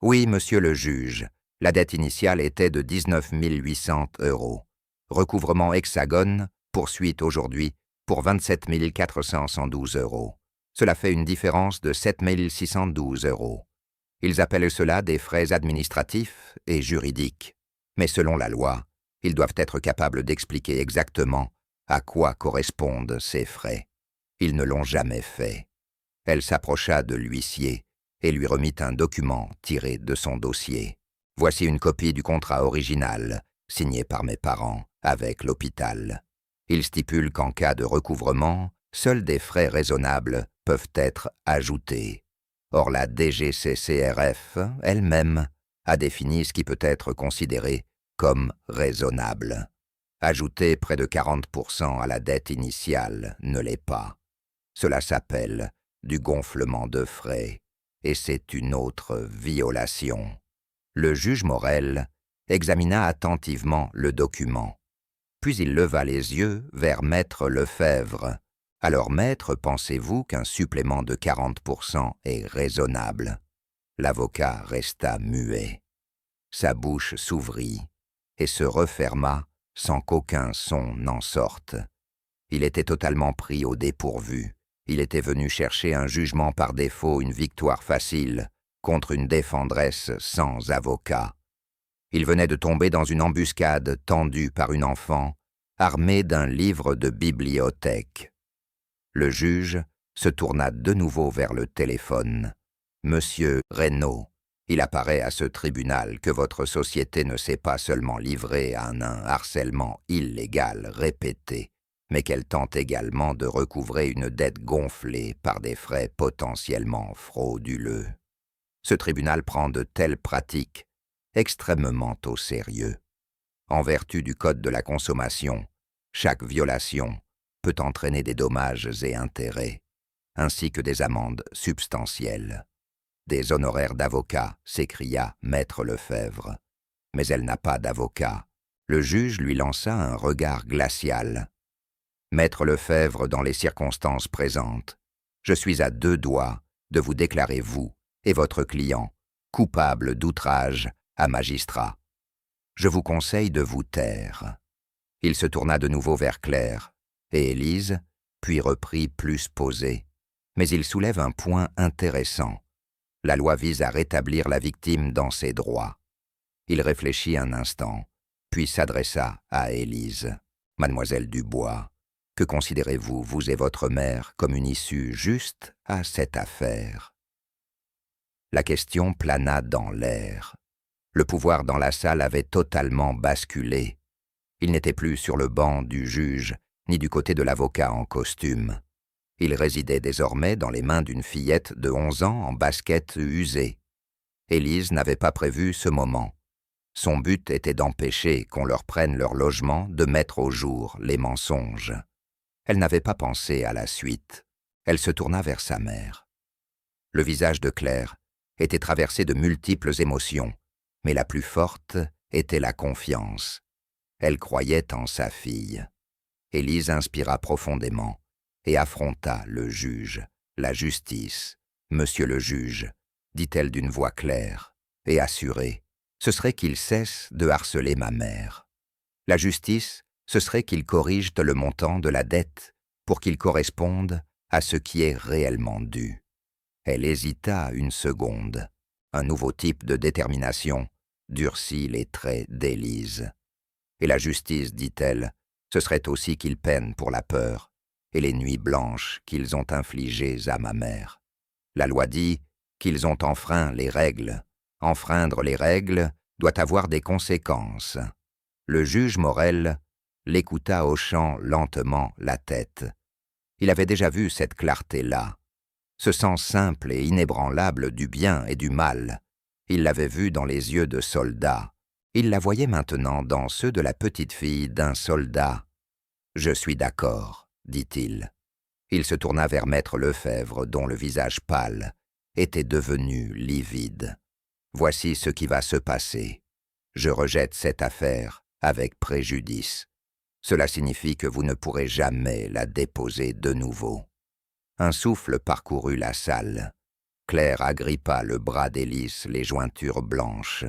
Oui, monsieur le juge, la dette initiale était de 19 800 €. Recouvrement Hexagone, poursuite aujourd'hui, pour 27 412 €. Cela fait une différence de 7 612 €. Ils appellent cela des frais administratifs et juridiques. Mais selon la loi, ils doivent être capables d'expliquer exactement à quoi correspondent ces frais. Ils ne l'ont jamais fait. Elle s'approcha de l'huissier et lui remit un document tiré de son dossier. Voici une copie du contrat original, signé par mes parents, avec l'hôpital. Il stipule qu'en cas de recouvrement, seuls des frais raisonnables peuvent être ajoutés. Or la DGCCRF elle-même a défini ce qui peut être considéré comme raisonnable. Ajouter près de 40% à la dette initiale ne l'est pas. Cela s'appelle du gonflement de frais, et c'est une autre violation. Le juge Morel examina attentivement le document. Puis il leva les yeux vers maître Lefebvre. Alors, maître, pensez-vous qu'un supplément de 40% est raisonnable? L'avocat resta muet. Sa bouche s'ouvrit et se referma sans qu'aucun son n'en sorte. Il était totalement pris au dépourvu. Il était venu chercher un jugement par défaut, une victoire facile, contre une défendresse sans avocat. Il venait de tomber dans une embuscade tendue par une enfant, armée d'un livre de bibliothèque. Le juge se tourna de nouveau vers le téléphone. « Monsieur Reynaud, il apparaît à ce tribunal que votre société ne s'est pas seulement livrée à un harcèlement illégal répété, mais qu'elle tente également de recouvrer une dette gonflée par des frais potentiellement frauduleux. Ce tribunal prend de telles pratiques extrêmement au sérieux. En vertu du Code de la consommation, chaque violation peut entraîner des dommages et intérêts, ainsi que des amendes substantielles. Des honoraires d'avocat, s'écria maître Lefebvre. Mais elle n'a pas d'avocat. Le juge lui lança un regard glacial. Maître Lefebvre, dans les circonstances présentes, je suis à 2 doigts de vous déclarer, vous et votre client, coupable d'outrage à magistrat. Je vous conseille de vous taire. Il se tourna de nouveau vers Claire et Élise, puis reprit plus posé. Mais il soulève un point intéressant. La loi vise à rétablir la victime dans ses droits. Il réfléchit un instant, puis s'adressa à Élise. « Mademoiselle Dubois, que considérez-vous, vous et votre mère, comme une issue juste à cette affaire ?» La question plana dans l'air. Le pouvoir dans la salle avait totalement basculé. Il n'était plus sur le banc du juge, ni du côté de l'avocat en costume. Il résidait désormais dans les mains d'une fillette de 11 ans en basket usée. Élise n'avait pas prévu ce moment. Son but était d'empêcher qu'on leur prenne leur logement, de mettre au jour les mensonges. Elle n'avait pas pensé à la suite. Elle se tourna vers sa mère. Le visage de Claire était traversé de multiples émotions, mais la plus forte était la confiance. Elle croyait en sa fille. Élise inspira profondément et affronta le juge, la justice. « Monsieur le juge, dit-elle d'une voix claire et assurée, ce serait qu'il cesse de harceler ma mère. La justice, ce serait qu'il corrige le montant de la dette pour qu'il corresponde à ce qui est réellement dû. » Elle hésita une seconde. Un nouveau type de détermination durcit les traits d'Élise. « Et la justice, dit-elle, ce serait aussi qu'il peine pour la peur et les nuits blanches qu'ils ont infligées à ma mère. La loi dit qu'ils ont enfreint les règles. Enfreindre les règles doit avoir des conséquences. » Le juge Morel l'écouta hochant lentement la tête. Il avait déjà vu cette clarté-là, ce sens simple et inébranlable du bien et du mal. Il l'avait vu dans les yeux de soldats. Il la voyait maintenant dans ceux de la petite fille d'un soldat. « Je suis d'accord, » dit-il. Il se tourna vers maître Lefebvre, dont le visage pâle était devenu livide. « Voici ce qui va se passer. Je rejette cette affaire avec préjudice. Cela signifie que vous ne pourrez jamais la déposer de nouveau. » Un souffle parcourut la salle. Claire agrippa le bras d'Élise, les jointures blanches.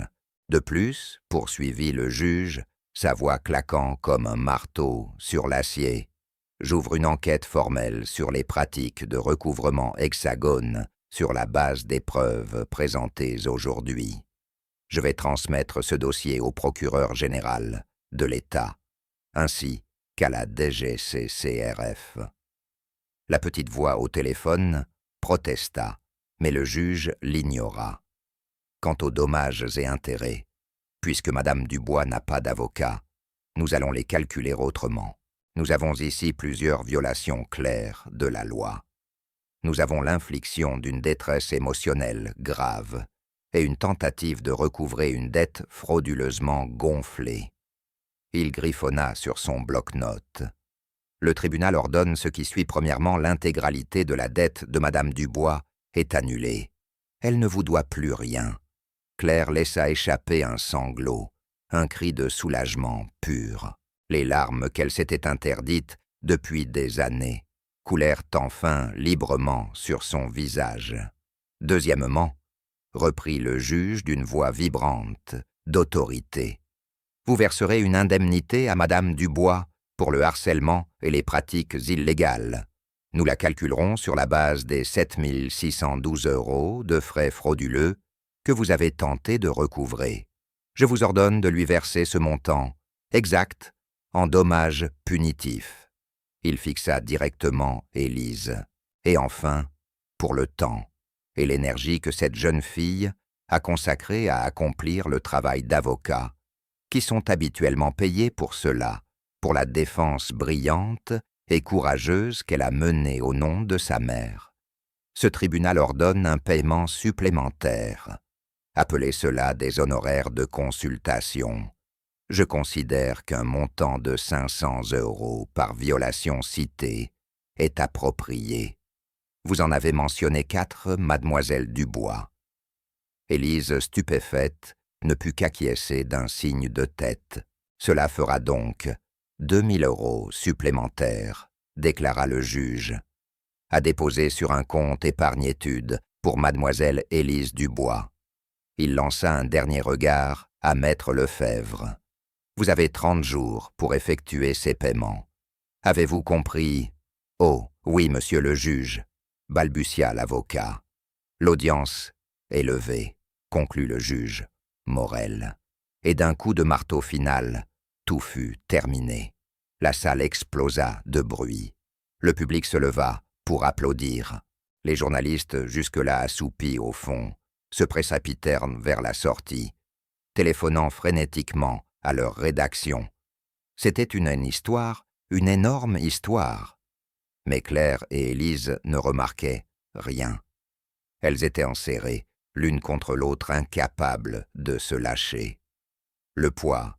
De plus, poursuivit le juge, sa voix claquant comme un marteau sur l'acier, j'ouvre une enquête formelle sur les pratiques de recouvrement Hexagone sur la base des preuves présentées aujourd'hui. Je vais transmettre ce dossier au procureur général de l'État, ainsi qu'à la DGCCRF. La petite voix au téléphone protesta, mais le juge l'ignora. Quant aux dommages et intérêts, puisque Madame Dubois n'a pas d'avocat, nous allons les calculer autrement. Nous avons ici plusieurs violations claires de la loi. Nous avons l'infliction d'une détresse émotionnelle grave et une tentative de recouvrer une dette frauduleusement gonflée. Il griffonna sur son bloc-notes. Le tribunal ordonne ce qui suit. Premièrement, l'intégralité de la dette de Madame Dubois est annulée. Elle ne vous doit plus rien. Claire laissa échapper un sanglot, un cri de soulagement pur. Les larmes qu'elle s'était interdites depuis des années coulèrent enfin librement sur son visage. Deuxièmement, reprit le juge d'une voix vibrante, d'autorité. Vous verserez une indemnité à Madame Dubois pour le harcèlement et les pratiques illégales. Nous la calculerons sur la base des 7 612 € de frais frauduleux que vous avez tenté de recouvrer. Je vous ordonne de lui verser ce montant exact en dommages punitifs. Il fixa directement Élise. Et enfin, pour le temps et l'énergie que cette jeune fille a consacré à accomplir le travail d'avocat, qui sont habituellement payés pour cela, pour la défense brillante et courageuse qu'elle a menée au nom de sa mère. Ce tribunal ordonne un paiement supplémentaire. Appelez cela des honoraires de consultation. Je considère qu'un montant de 500 € par violation citée est approprié. Vous en avez mentionné 4, mademoiselle Dubois. Élise, stupéfaite, ne put qu'acquiescer d'un signe de tête. « Cela fera donc 2000 € supplémentaires, » déclara le juge, à déposer sur un compte épargne-études pour mademoiselle Élise Dubois. Il lança un dernier regard à maître Lefebvre. « Vous avez 30 jours pour effectuer ces paiements. Avez-vous compris ?»« Oh, oui, monsieur le juge, » balbutia l'avocat. « L'audience est levée, » conclut le juge Morel. Et d'un coup de marteau final, tout fut terminé. La salle explosa de bruit. Le public se leva pour applaudir. Les journalistes, jusque-là assoupis au fond, se précipitèrent vers la sortie, téléphonant frénétiquement à leur rédaction. C'était une histoire, une énorme histoire. Mais Claire et Élise ne remarquaient rien. Elles étaient enserrées, l'une contre l'autre, incapables de se lâcher. Le poids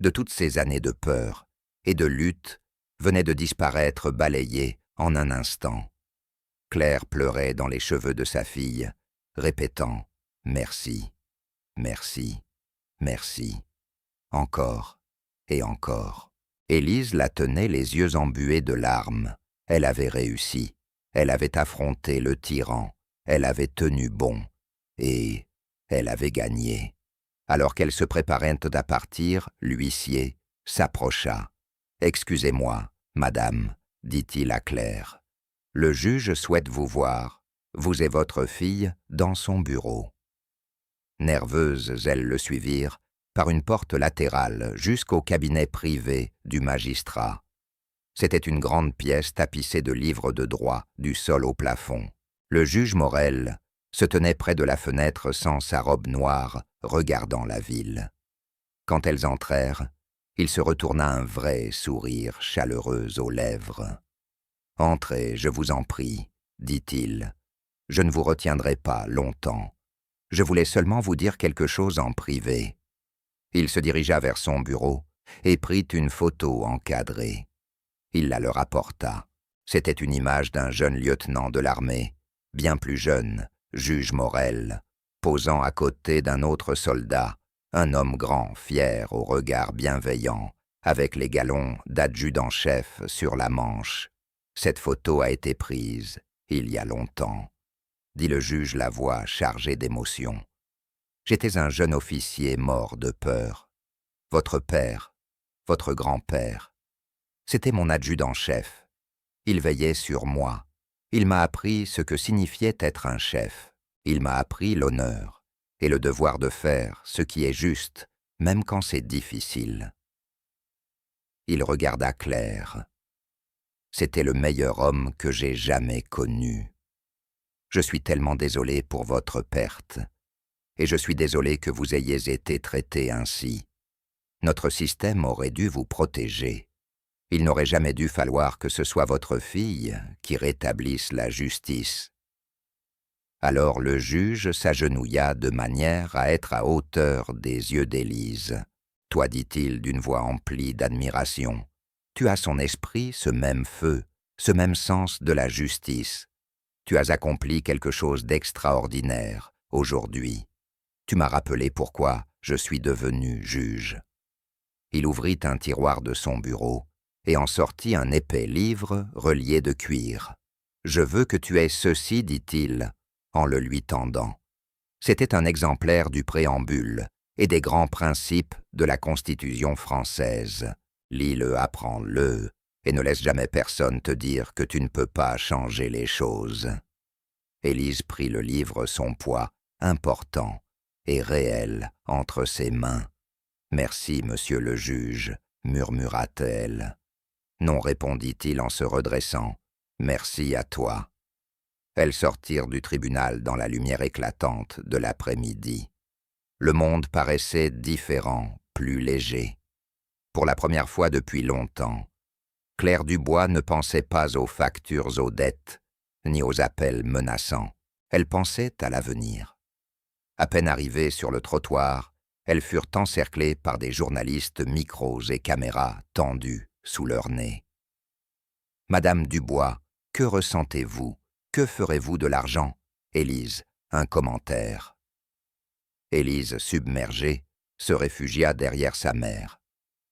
de toutes ces années de peur et de lutte venait de disparaître balayé en un instant. Claire pleurait dans les cheveux de sa fille, répétant « Merci, merci, merci », encore et encore. Élise la tenait les yeux embués de larmes. Elle avait réussi, elle avait affronté le tyran, elle avait tenu bon, et elle avait gagné. Alors qu'elle se préparait à partir, l'huissier s'approcha. « Excusez-moi, madame, » dit-il à Claire. « Le juge souhaite vous voir, vous et votre fille, dans son bureau. » Nerveuses, elles le suivirent par une porte latérale jusqu'au cabinet privé du magistrat. C'était une grande pièce tapissée de livres de droit du sol au plafond. Le juge Morel se tenait près de la fenêtre sans sa robe noire, regardant la ville. Quand elles entrèrent, il se retourna un vrai sourire chaleureux aux lèvres. « Entrez, je vous en prie, » dit-il. « Je ne vous retiendrai pas longtemps. Je voulais seulement vous dire quelque chose en privé. » Il se dirigea vers son bureau et prit une photo encadrée. Il la leur apporta. C'était une image d'un jeune lieutenant de l'armée, bien plus jeune, juge Morel, posant à côté d'un autre soldat, un homme grand, fier, au regard bienveillant, avec les galons d'adjudant-chef sur la manche. « Cette photo a été prise il y a longtemps, » dit le juge, la voix chargée d'émotion. « J'étais un jeune officier mort de peur. Votre père, votre grand-père, c'était mon adjudant-chef. Il veillait sur moi. Il m'a appris ce que signifiait être un chef. Il m'a appris l'honneur et le devoir de faire ce qui est juste, même quand c'est difficile. » Il regarda Claire. « C'était le meilleur homme que j'ai jamais connu. Je suis tellement désolé pour votre perte, et je suis désolé que vous ayez été traité ainsi. Notre système aurait dû vous protéger. Il n'aurait jamais dû falloir que ce soit votre fille qui rétablisse la justice. » Alors le juge s'agenouilla de manière à être à hauteur des yeux d'Élise. « Toi, dit-il d'une voix emplie d'admiration, tu as son esprit, ce même feu, ce même sens de la justice. Tu as accompli quelque chose d'extraordinaire aujourd'hui. Tu m'as rappelé pourquoi je suis devenu juge. » Il ouvrit un tiroir de son bureau et en sortit un épais livre relié de cuir. « Je veux que tu aies ceci, dit-il, en le lui tendant. C'était un exemplaire du préambule et des grands principes de la Constitution française. Lis-le, apprends-le, et ne laisse jamais personne te dire que tu ne peux pas changer les choses. » Élise prit le livre, son poids, important et réel, entre ses mains. « Merci, monsieur le juge, » murmura-t-elle. « Non, répondit-il en se redressant. « Merci à toi. » Elles sortirent du tribunal dans la lumière éclatante de l'après-midi. Le monde paraissait différent, plus léger. Pour la première fois depuis longtemps, Claire Dubois ne pensait pas aux factures aux dettes, ni aux appels menaçants. Elle pensait à l'avenir. À peine arrivées sur le trottoir, elles furent encerclées par des journalistes, micros et caméras tendus sous leur nez. « Madame Dubois, que ressentez-vous? Que ferez-vous de l'argent ?» Élise, un commentaire. Élise, submergée, se réfugia derrière sa mère.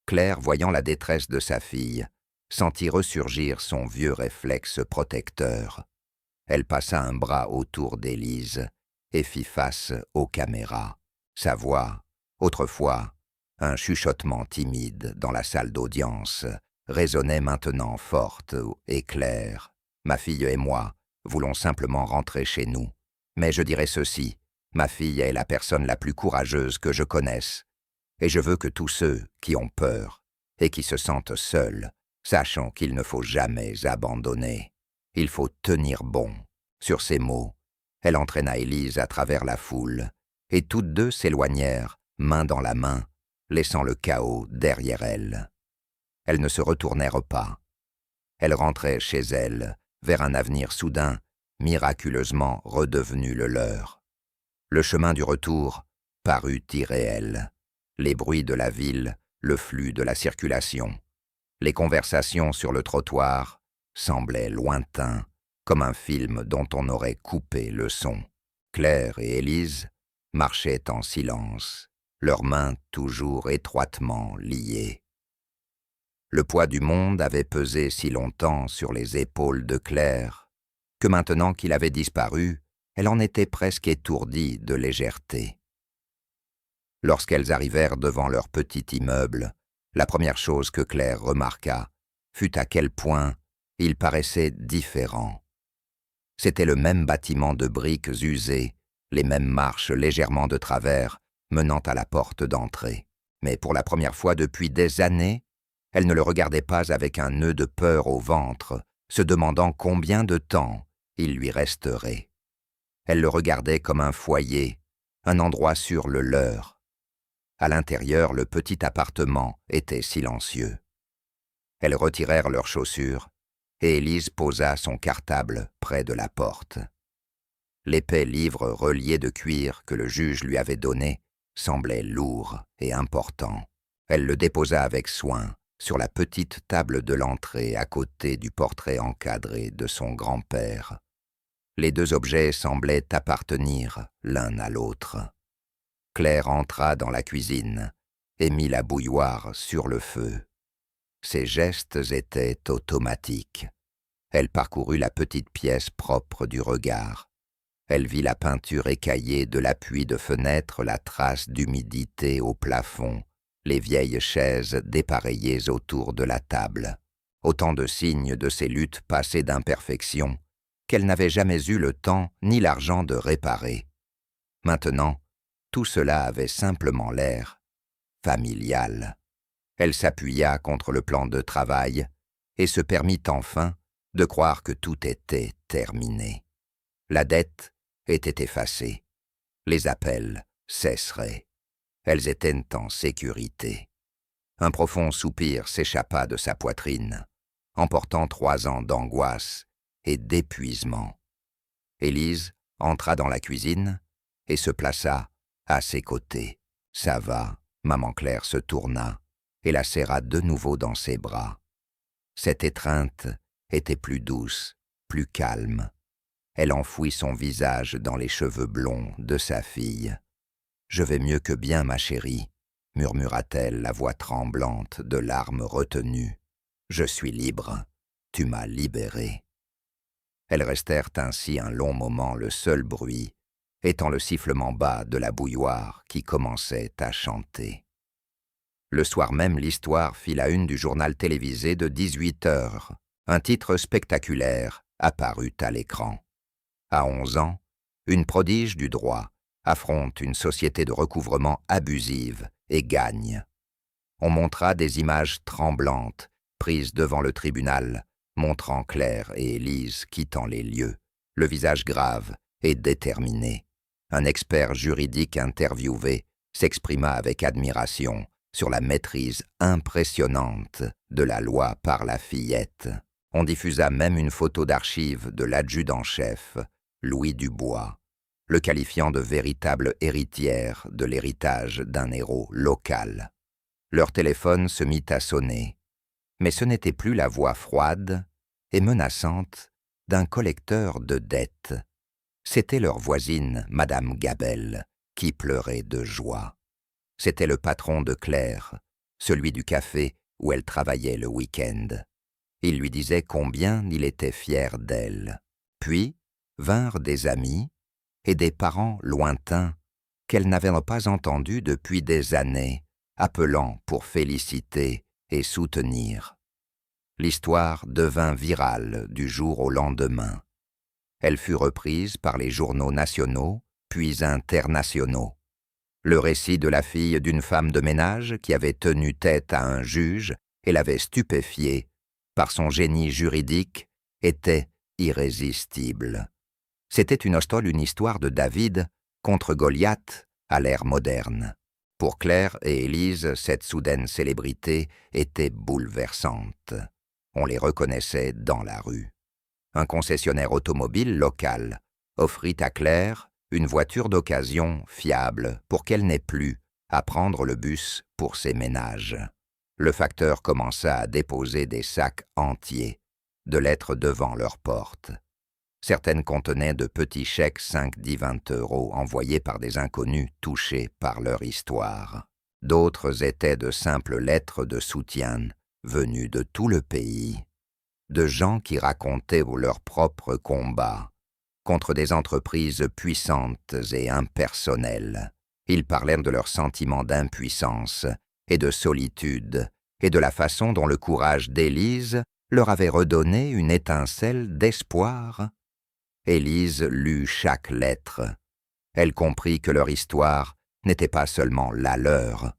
Claire, voyant la détresse de sa fille, sentit ressurgir son vieux réflexe protecteur. Elle passa un bras autour d'Élise et fit face aux caméras. Sa voix, autrefois un chuchotement timide dans la salle d'audience, résonnait maintenant forte et claire. « Ma fille et moi voulons simplement rentrer chez nous. Mais je dirai ceci, ma fille est la personne la plus courageuse que je connaisse. Et je veux que tous ceux qui ont peur et qui se sentent seuls, sachant qu'il ne faut jamais abandonner. Il faut tenir bon. » Sur ces mots, elle entraîna Élise à travers la foule, et toutes deux s'éloignèrent, main dans la main, laissant le chaos derrière elles. Elles ne se retournèrent pas. Elles rentraient chez elles, vers un avenir soudain, miraculeusement redevenu le leur. Le chemin du retour parut irréel. Les bruits de la ville, le flux de la circulation, les conversations sur le trottoir semblaient lointains, comme un film dont on aurait coupé le son. Claire et Élise marchaient en silence, leurs mains toujours étroitement liées. Le poids du monde avait pesé si longtemps sur les épaules de Claire que maintenant qu'il avait disparu, elle en était presque étourdie de légèreté. Lorsqu'elles arrivèrent devant leur petit immeuble, la première chose que Claire remarqua fut à quel point il paraissait différent. C'était le même bâtiment de briques usées, les mêmes marches légèrement de travers menant à la porte d'entrée. Mais pour la première fois depuis des années, elle ne le regardait pas avec un nœud de peur au ventre, se demandant combien de temps il lui resterait. Elle le regardait comme un foyer, un endroit sur le leur. À l'intérieur, le petit appartement était silencieux. Elles retirèrent leurs chaussures et Élise posa son cartable près de la porte. L'épais livre relié de cuir que le juge lui avait donné semblait lourd et important. Elle le déposa avec soin sur la petite table de l'entrée à côté du portrait encadré de son grand-père. Les deux objets semblaient appartenir l'un à l'autre. Claire entra dans la cuisine et mit la bouilloire sur le feu. Ses gestes étaient automatiques. Elle parcourut la petite pièce propre du regard. Elle vit la peinture écaillée de l'appui de fenêtre, la trace d'humidité au plafond, les vieilles chaises dépareillées autour de la table. Autant de signes de ces luttes passées d'imperfection qu'elle n'avait jamais eu le temps ni l'argent de réparer. Maintenant, tout cela avait simplement l'air familial. Elle s'appuya contre le plan de travail et se permit enfin de croire que tout était terminé. La dette était effacée. Les appels cesseraient. Elles étaient en sécurité. Un profond soupir s'échappa de sa poitrine, emportant 3 ans d'angoisse et d'épuisement. Élise entra dans la cuisine et se plaça à ses côtés. « Ça va », maman Claire se tourna et la serra de nouveau dans ses bras. Cette étreinte était plus douce, plus calme. Elle enfouit son visage dans les cheveux blonds de sa fille. « Je vais mieux que bien, ma chérie », murmura-t-elle, la voix tremblante de larmes retenues. « Je suis libre, tu m'as libérée. » Elles restèrent ainsi un long moment, le seul bruit étant le sifflement bas de la bouilloire qui commençait à chanter. Le soir même, l'histoire fit la une du journal télévisé de 18 heures. Un titre spectaculaire apparut à l'écran. À 11 ans, une prodige du droit affronte une société de recouvrement abusive et gagne. On montra des images tremblantes prises devant le tribunal, montrant Claire et Élise quittant les lieux, le visage grave et déterminé. Un expert juridique interviewé s'exprima avec admiration sur la maîtrise impressionnante de la loi par la fillette. On diffusa même une photo d'archive de l'adjudant-chef, Louis Dubois, le qualifiant de véritable héritière de l'héritage d'un héros local. Leur téléphone se mit à sonner, mais ce n'était plus la voix froide et menaçante d'un collecteur de dettes. C'était leur voisine, Madame Gabelle, qui pleurait de joie. C'était le patron de Claire, celui du café où elle travaillait le week-end. Il lui disait combien il était fier d'elle. Puis vinrent des amis et des parents lointains qu'elle n'avait pas entendus depuis des années, appelant pour féliciter et soutenir. L'histoire devint virale du jour au lendemain. Elle fut reprise par les journaux nationaux, puis internationaux. Le récit de la fille d'une femme de ménage qui avait tenu tête à un juge et l'avait stupéfié par son génie juridique était irrésistible. C'était une histoire de David contre Goliath à l'ère moderne. Pour Claire et Élise, cette soudaine célébrité était bouleversante. On les reconnaissait dans la rue. Un concessionnaire automobile local offrit à Claire une voiture d'occasion fiable pour qu'elle n'ait plus à prendre le bus pour ses ménages. Le facteur commença à déposer des sacs entiers de lettres devant leur porte. Certaines contenaient de petits chèques 5, 10, 20 € envoyés par des inconnus touchés par leur histoire. D'autres étaient de simples lettres de soutien venues de tout le pays, de gens qui racontaient leurs propres combats contre des entreprises puissantes et impersonnelles. Ils parlaient de leurs sentiments d'impuissance et de solitude et de la façon dont le courage d'Élise leur avait redonné une étincelle d'espoir. Élise lut chaque lettre. Elle comprit que leur histoire n'était pas seulement la leur,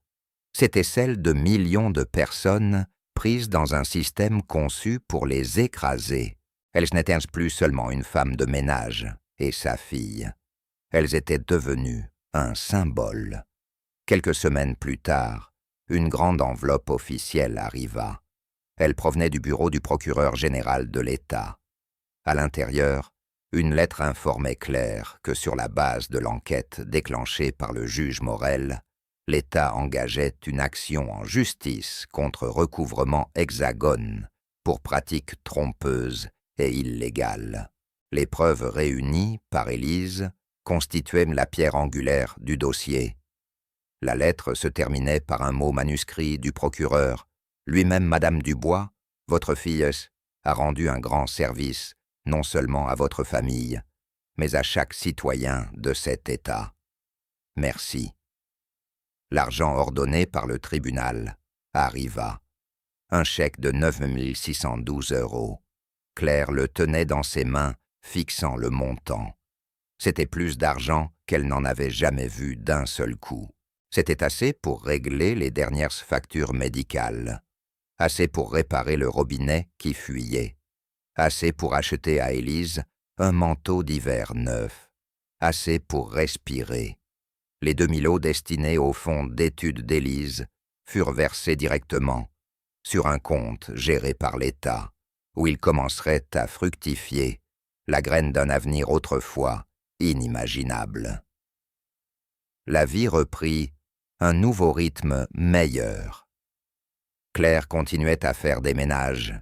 c'était celle de millions de personnes prises dans un système conçu pour les écraser. Elles n'étaient plus seulement une femme de ménage et sa fille. Elles étaient devenues un symbole. Quelques semaines plus tard, une grande enveloppe officielle arriva. Elle provenait du bureau du procureur général de l'État. À l'intérieur, une lettre informait Claire que sur la base de l'enquête déclenchée par le juge Morel, l'État engageait une action en justice contre Recouvrement Hexagone pour pratiques trompeuses et illégales. Les preuves réunies par Élise constituaient la pierre angulaire du dossier. La lettre se terminait par un mot manuscrit du procureur. Lui-même, Madame Dubois, votre fille, a rendu un grand service, non seulement à votre famille, mais à chaque citoyen de cet État. Merci. L'argent ordonné par le tribunal arriva. Un chèque de 9 612 €. Claire le tenait dans ses mains, fixant le montant. C'était plus d'argent qu'elle n'en avait jamais vu d'un seul coup. C'était assez pour régler les dernières factures médicales, assez pour réparer le robinet qui fuyait, assez pour acheter à Élise un manteau d'hiver neuf, assez pour respirer. Les 2 000 € destinés au fonds d'études d'Élise furent versés directement sur un compte géré par l'État, où il commencerait à fructifier la graine d'un avenir autrefois inimaginable. La vie reprit un nouveau rythme meilleur. Claire continuait à faire des ménages,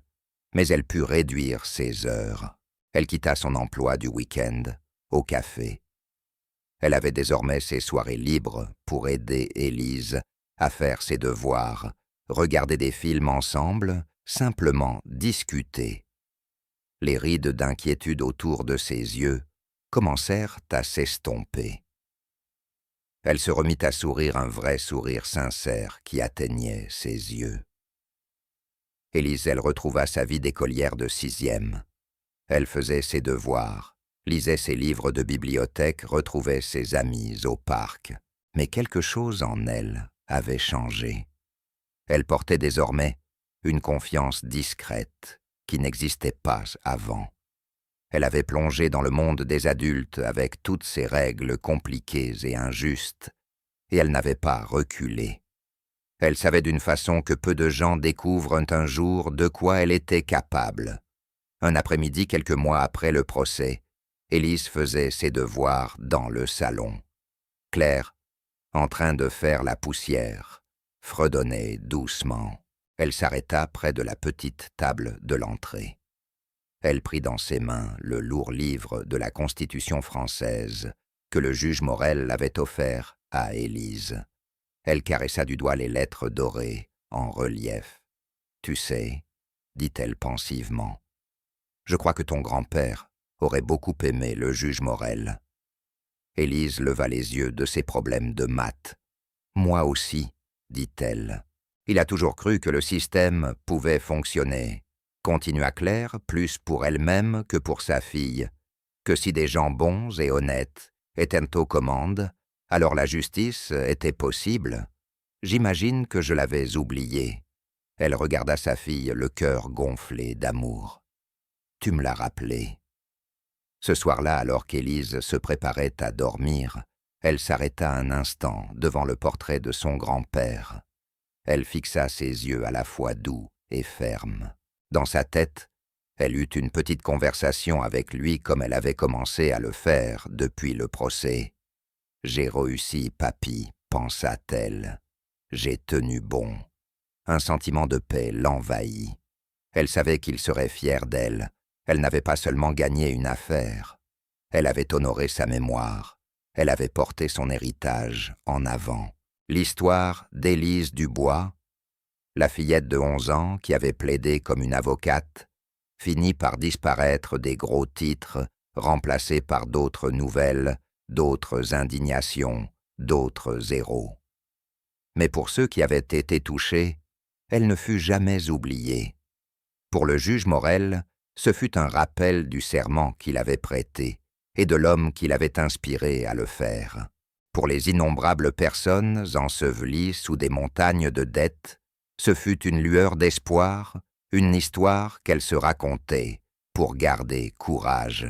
mais elle put réduire ses heures. Elle quitta son emploi du week-end au café. Elle avait désormais ses soirées libres pour aider Élise à faire ses devoirs, regarder des films ensemble, simplement discuter. Les rides d'inquiétude autour de ses yeux commencèrent à s'estomper. Elle se remit à sourire un vrai sourire sincère qui atteignait ses yeux. Élise, elle retrouva sa vie d'écolière de 6e. Elle faisait ses devoirs, lisait ses livres de bibliothèque, retrouvait ses amis au parc. Mais quelque chose en elle avait changé. Elle portait désormais une confiance discrète qui n'existait pas avant. Elle avait plongé dans le monde des adultes avec toutes ses règles compliquées et injustes, et elle n'avait pas reculé. Elle savait d'une façon que peu de gens découvrent un jour de quoi elle était capable. Un après-midi, quelques mois après le procès, Élise faisait ses devoirs dans le salon. Claire, en train de faire la poussière, fredonnait doucement. Elle s'arrêta près de la petite table de l'entrée. Elle prit dans ses mains le lourd livre de la Constitution française que le juge Morel avait offert à Élise. Elle caressa du doigt les lettres dorées, en relief. « Tu sais, dit-elle pensivement, je crois que ton grand-père aurait beaucoup aimé le juge Morel. » Élise leva les yeux de ses problèmes de maths. « Moi aussi, dit-elle. Il a toujours cru que le système pouvait fonctionner. » Continua Claire, plus pour elle-même que pour sa fille, que si des gens bons et honnêtes étaient aux commandes, alors la justice était possible. J'imagine que je l'avais oublié. Elle regarda sa fille, le cœur gonflé d'amour. « Tu me l'as rappelé. » Ce soir-là, alors qu'Élise se préparait à dormir, elle s'arrêta un instant devant le portrait de son grand-père. Elle fixa ses yeux à la fois doux et fermes. Dans sa tête, elle eut une petite conversation avec lui comme elle avait commencé à le faire depuis le procès. « J'ai réussi, papy, pensa-t-elle. J'ai tenu bon. » Un sentiment de paix l'envahit. Elle savait qu'il serait fier d'elle. Elle n'avait pas seulement gagné une affaire. Elle avait honoré sa mémoire. Elle avait porté son héritage en avant. L'histoire d'Élise Dubois, la fillette de 11 ans qui avait plaidé comme une avocate, finit par disparaître des gros titres, remplacés par d'autres nouvelles, d'autres indignations, d'autres héros. Mais pour ceux qui avaient été touchés, elle ne fut jamais oubliée. Pour le juge Morel, ce fut un rappel du serment qu'il avait prêté et de l'homme qui l'avait inspiré à le faire. Pour les innombrables personnes ensevelies sous des montagnes de dettes, ce fut une lueur d'espoir, une histoire qu'elle se racontait pour garder courage.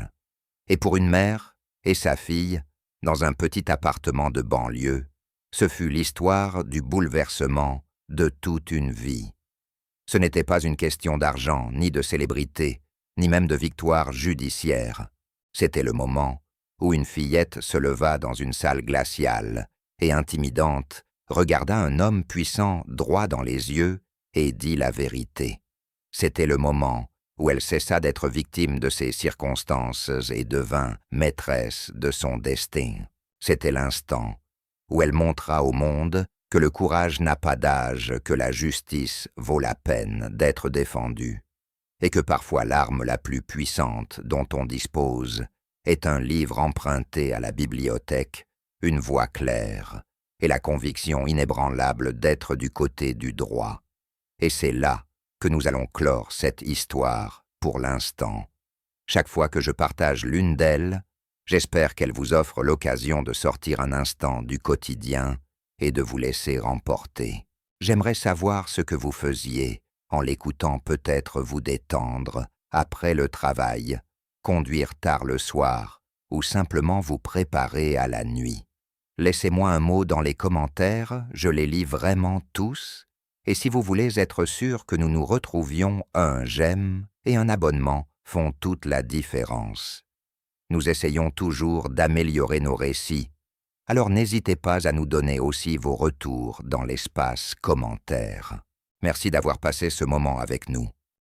Et pour une mère et sa fille, dans un petit appartement de banlieue, ce fut l'histoire du bouleversement de toute une vie. Ce n'était pas une question d'argent, ni de célébrité, ni même de victoire judiciaire. C'était le moment où une fillette se leva dans une salle glaciale et intimidante, regarda un homme puissant droit dans les yeux et dit la vérité. C'était le moment où elle cessa d'être victime de ses circonstances et devint maîtresse de son destin. C'était l'instant où elle montra au monde que le courage n'a pas d'âge, que la justice vaut la peine d'être défendue, et que parfois l'arme la plus puissante dont on dispose est un livre emprunté à la bibliothèque, une voix claire, et la conviction inébranlable d'être du côté du droit. Et c'est là que nous allons clore cette histoire pour l'instant. Chaque fois que je partage l'une d'elles, j'espère qu'elle vous offre l'occasion de sortir un instant du quotidien et de vous laisser emporter. J'aimerais savoir ce que vous faisiez, en l'écoutant peut-être vous détendre, après le travail, conduire tard le soir, ou simplement vous préparer à la nuit. Laissez-moi un mot dans les commentaires, je les lis vraiment tous, et si vous voulez être sûr que nous nous retrouvions, un j'aime et un abonnement font toute la différence. Nous essayons toujours d'améliorer nos récits, alors n'hésitez pas à nous donner aussi vos retours dans l'espace commentaires. Merci d'avoir passé ce moment avec nous.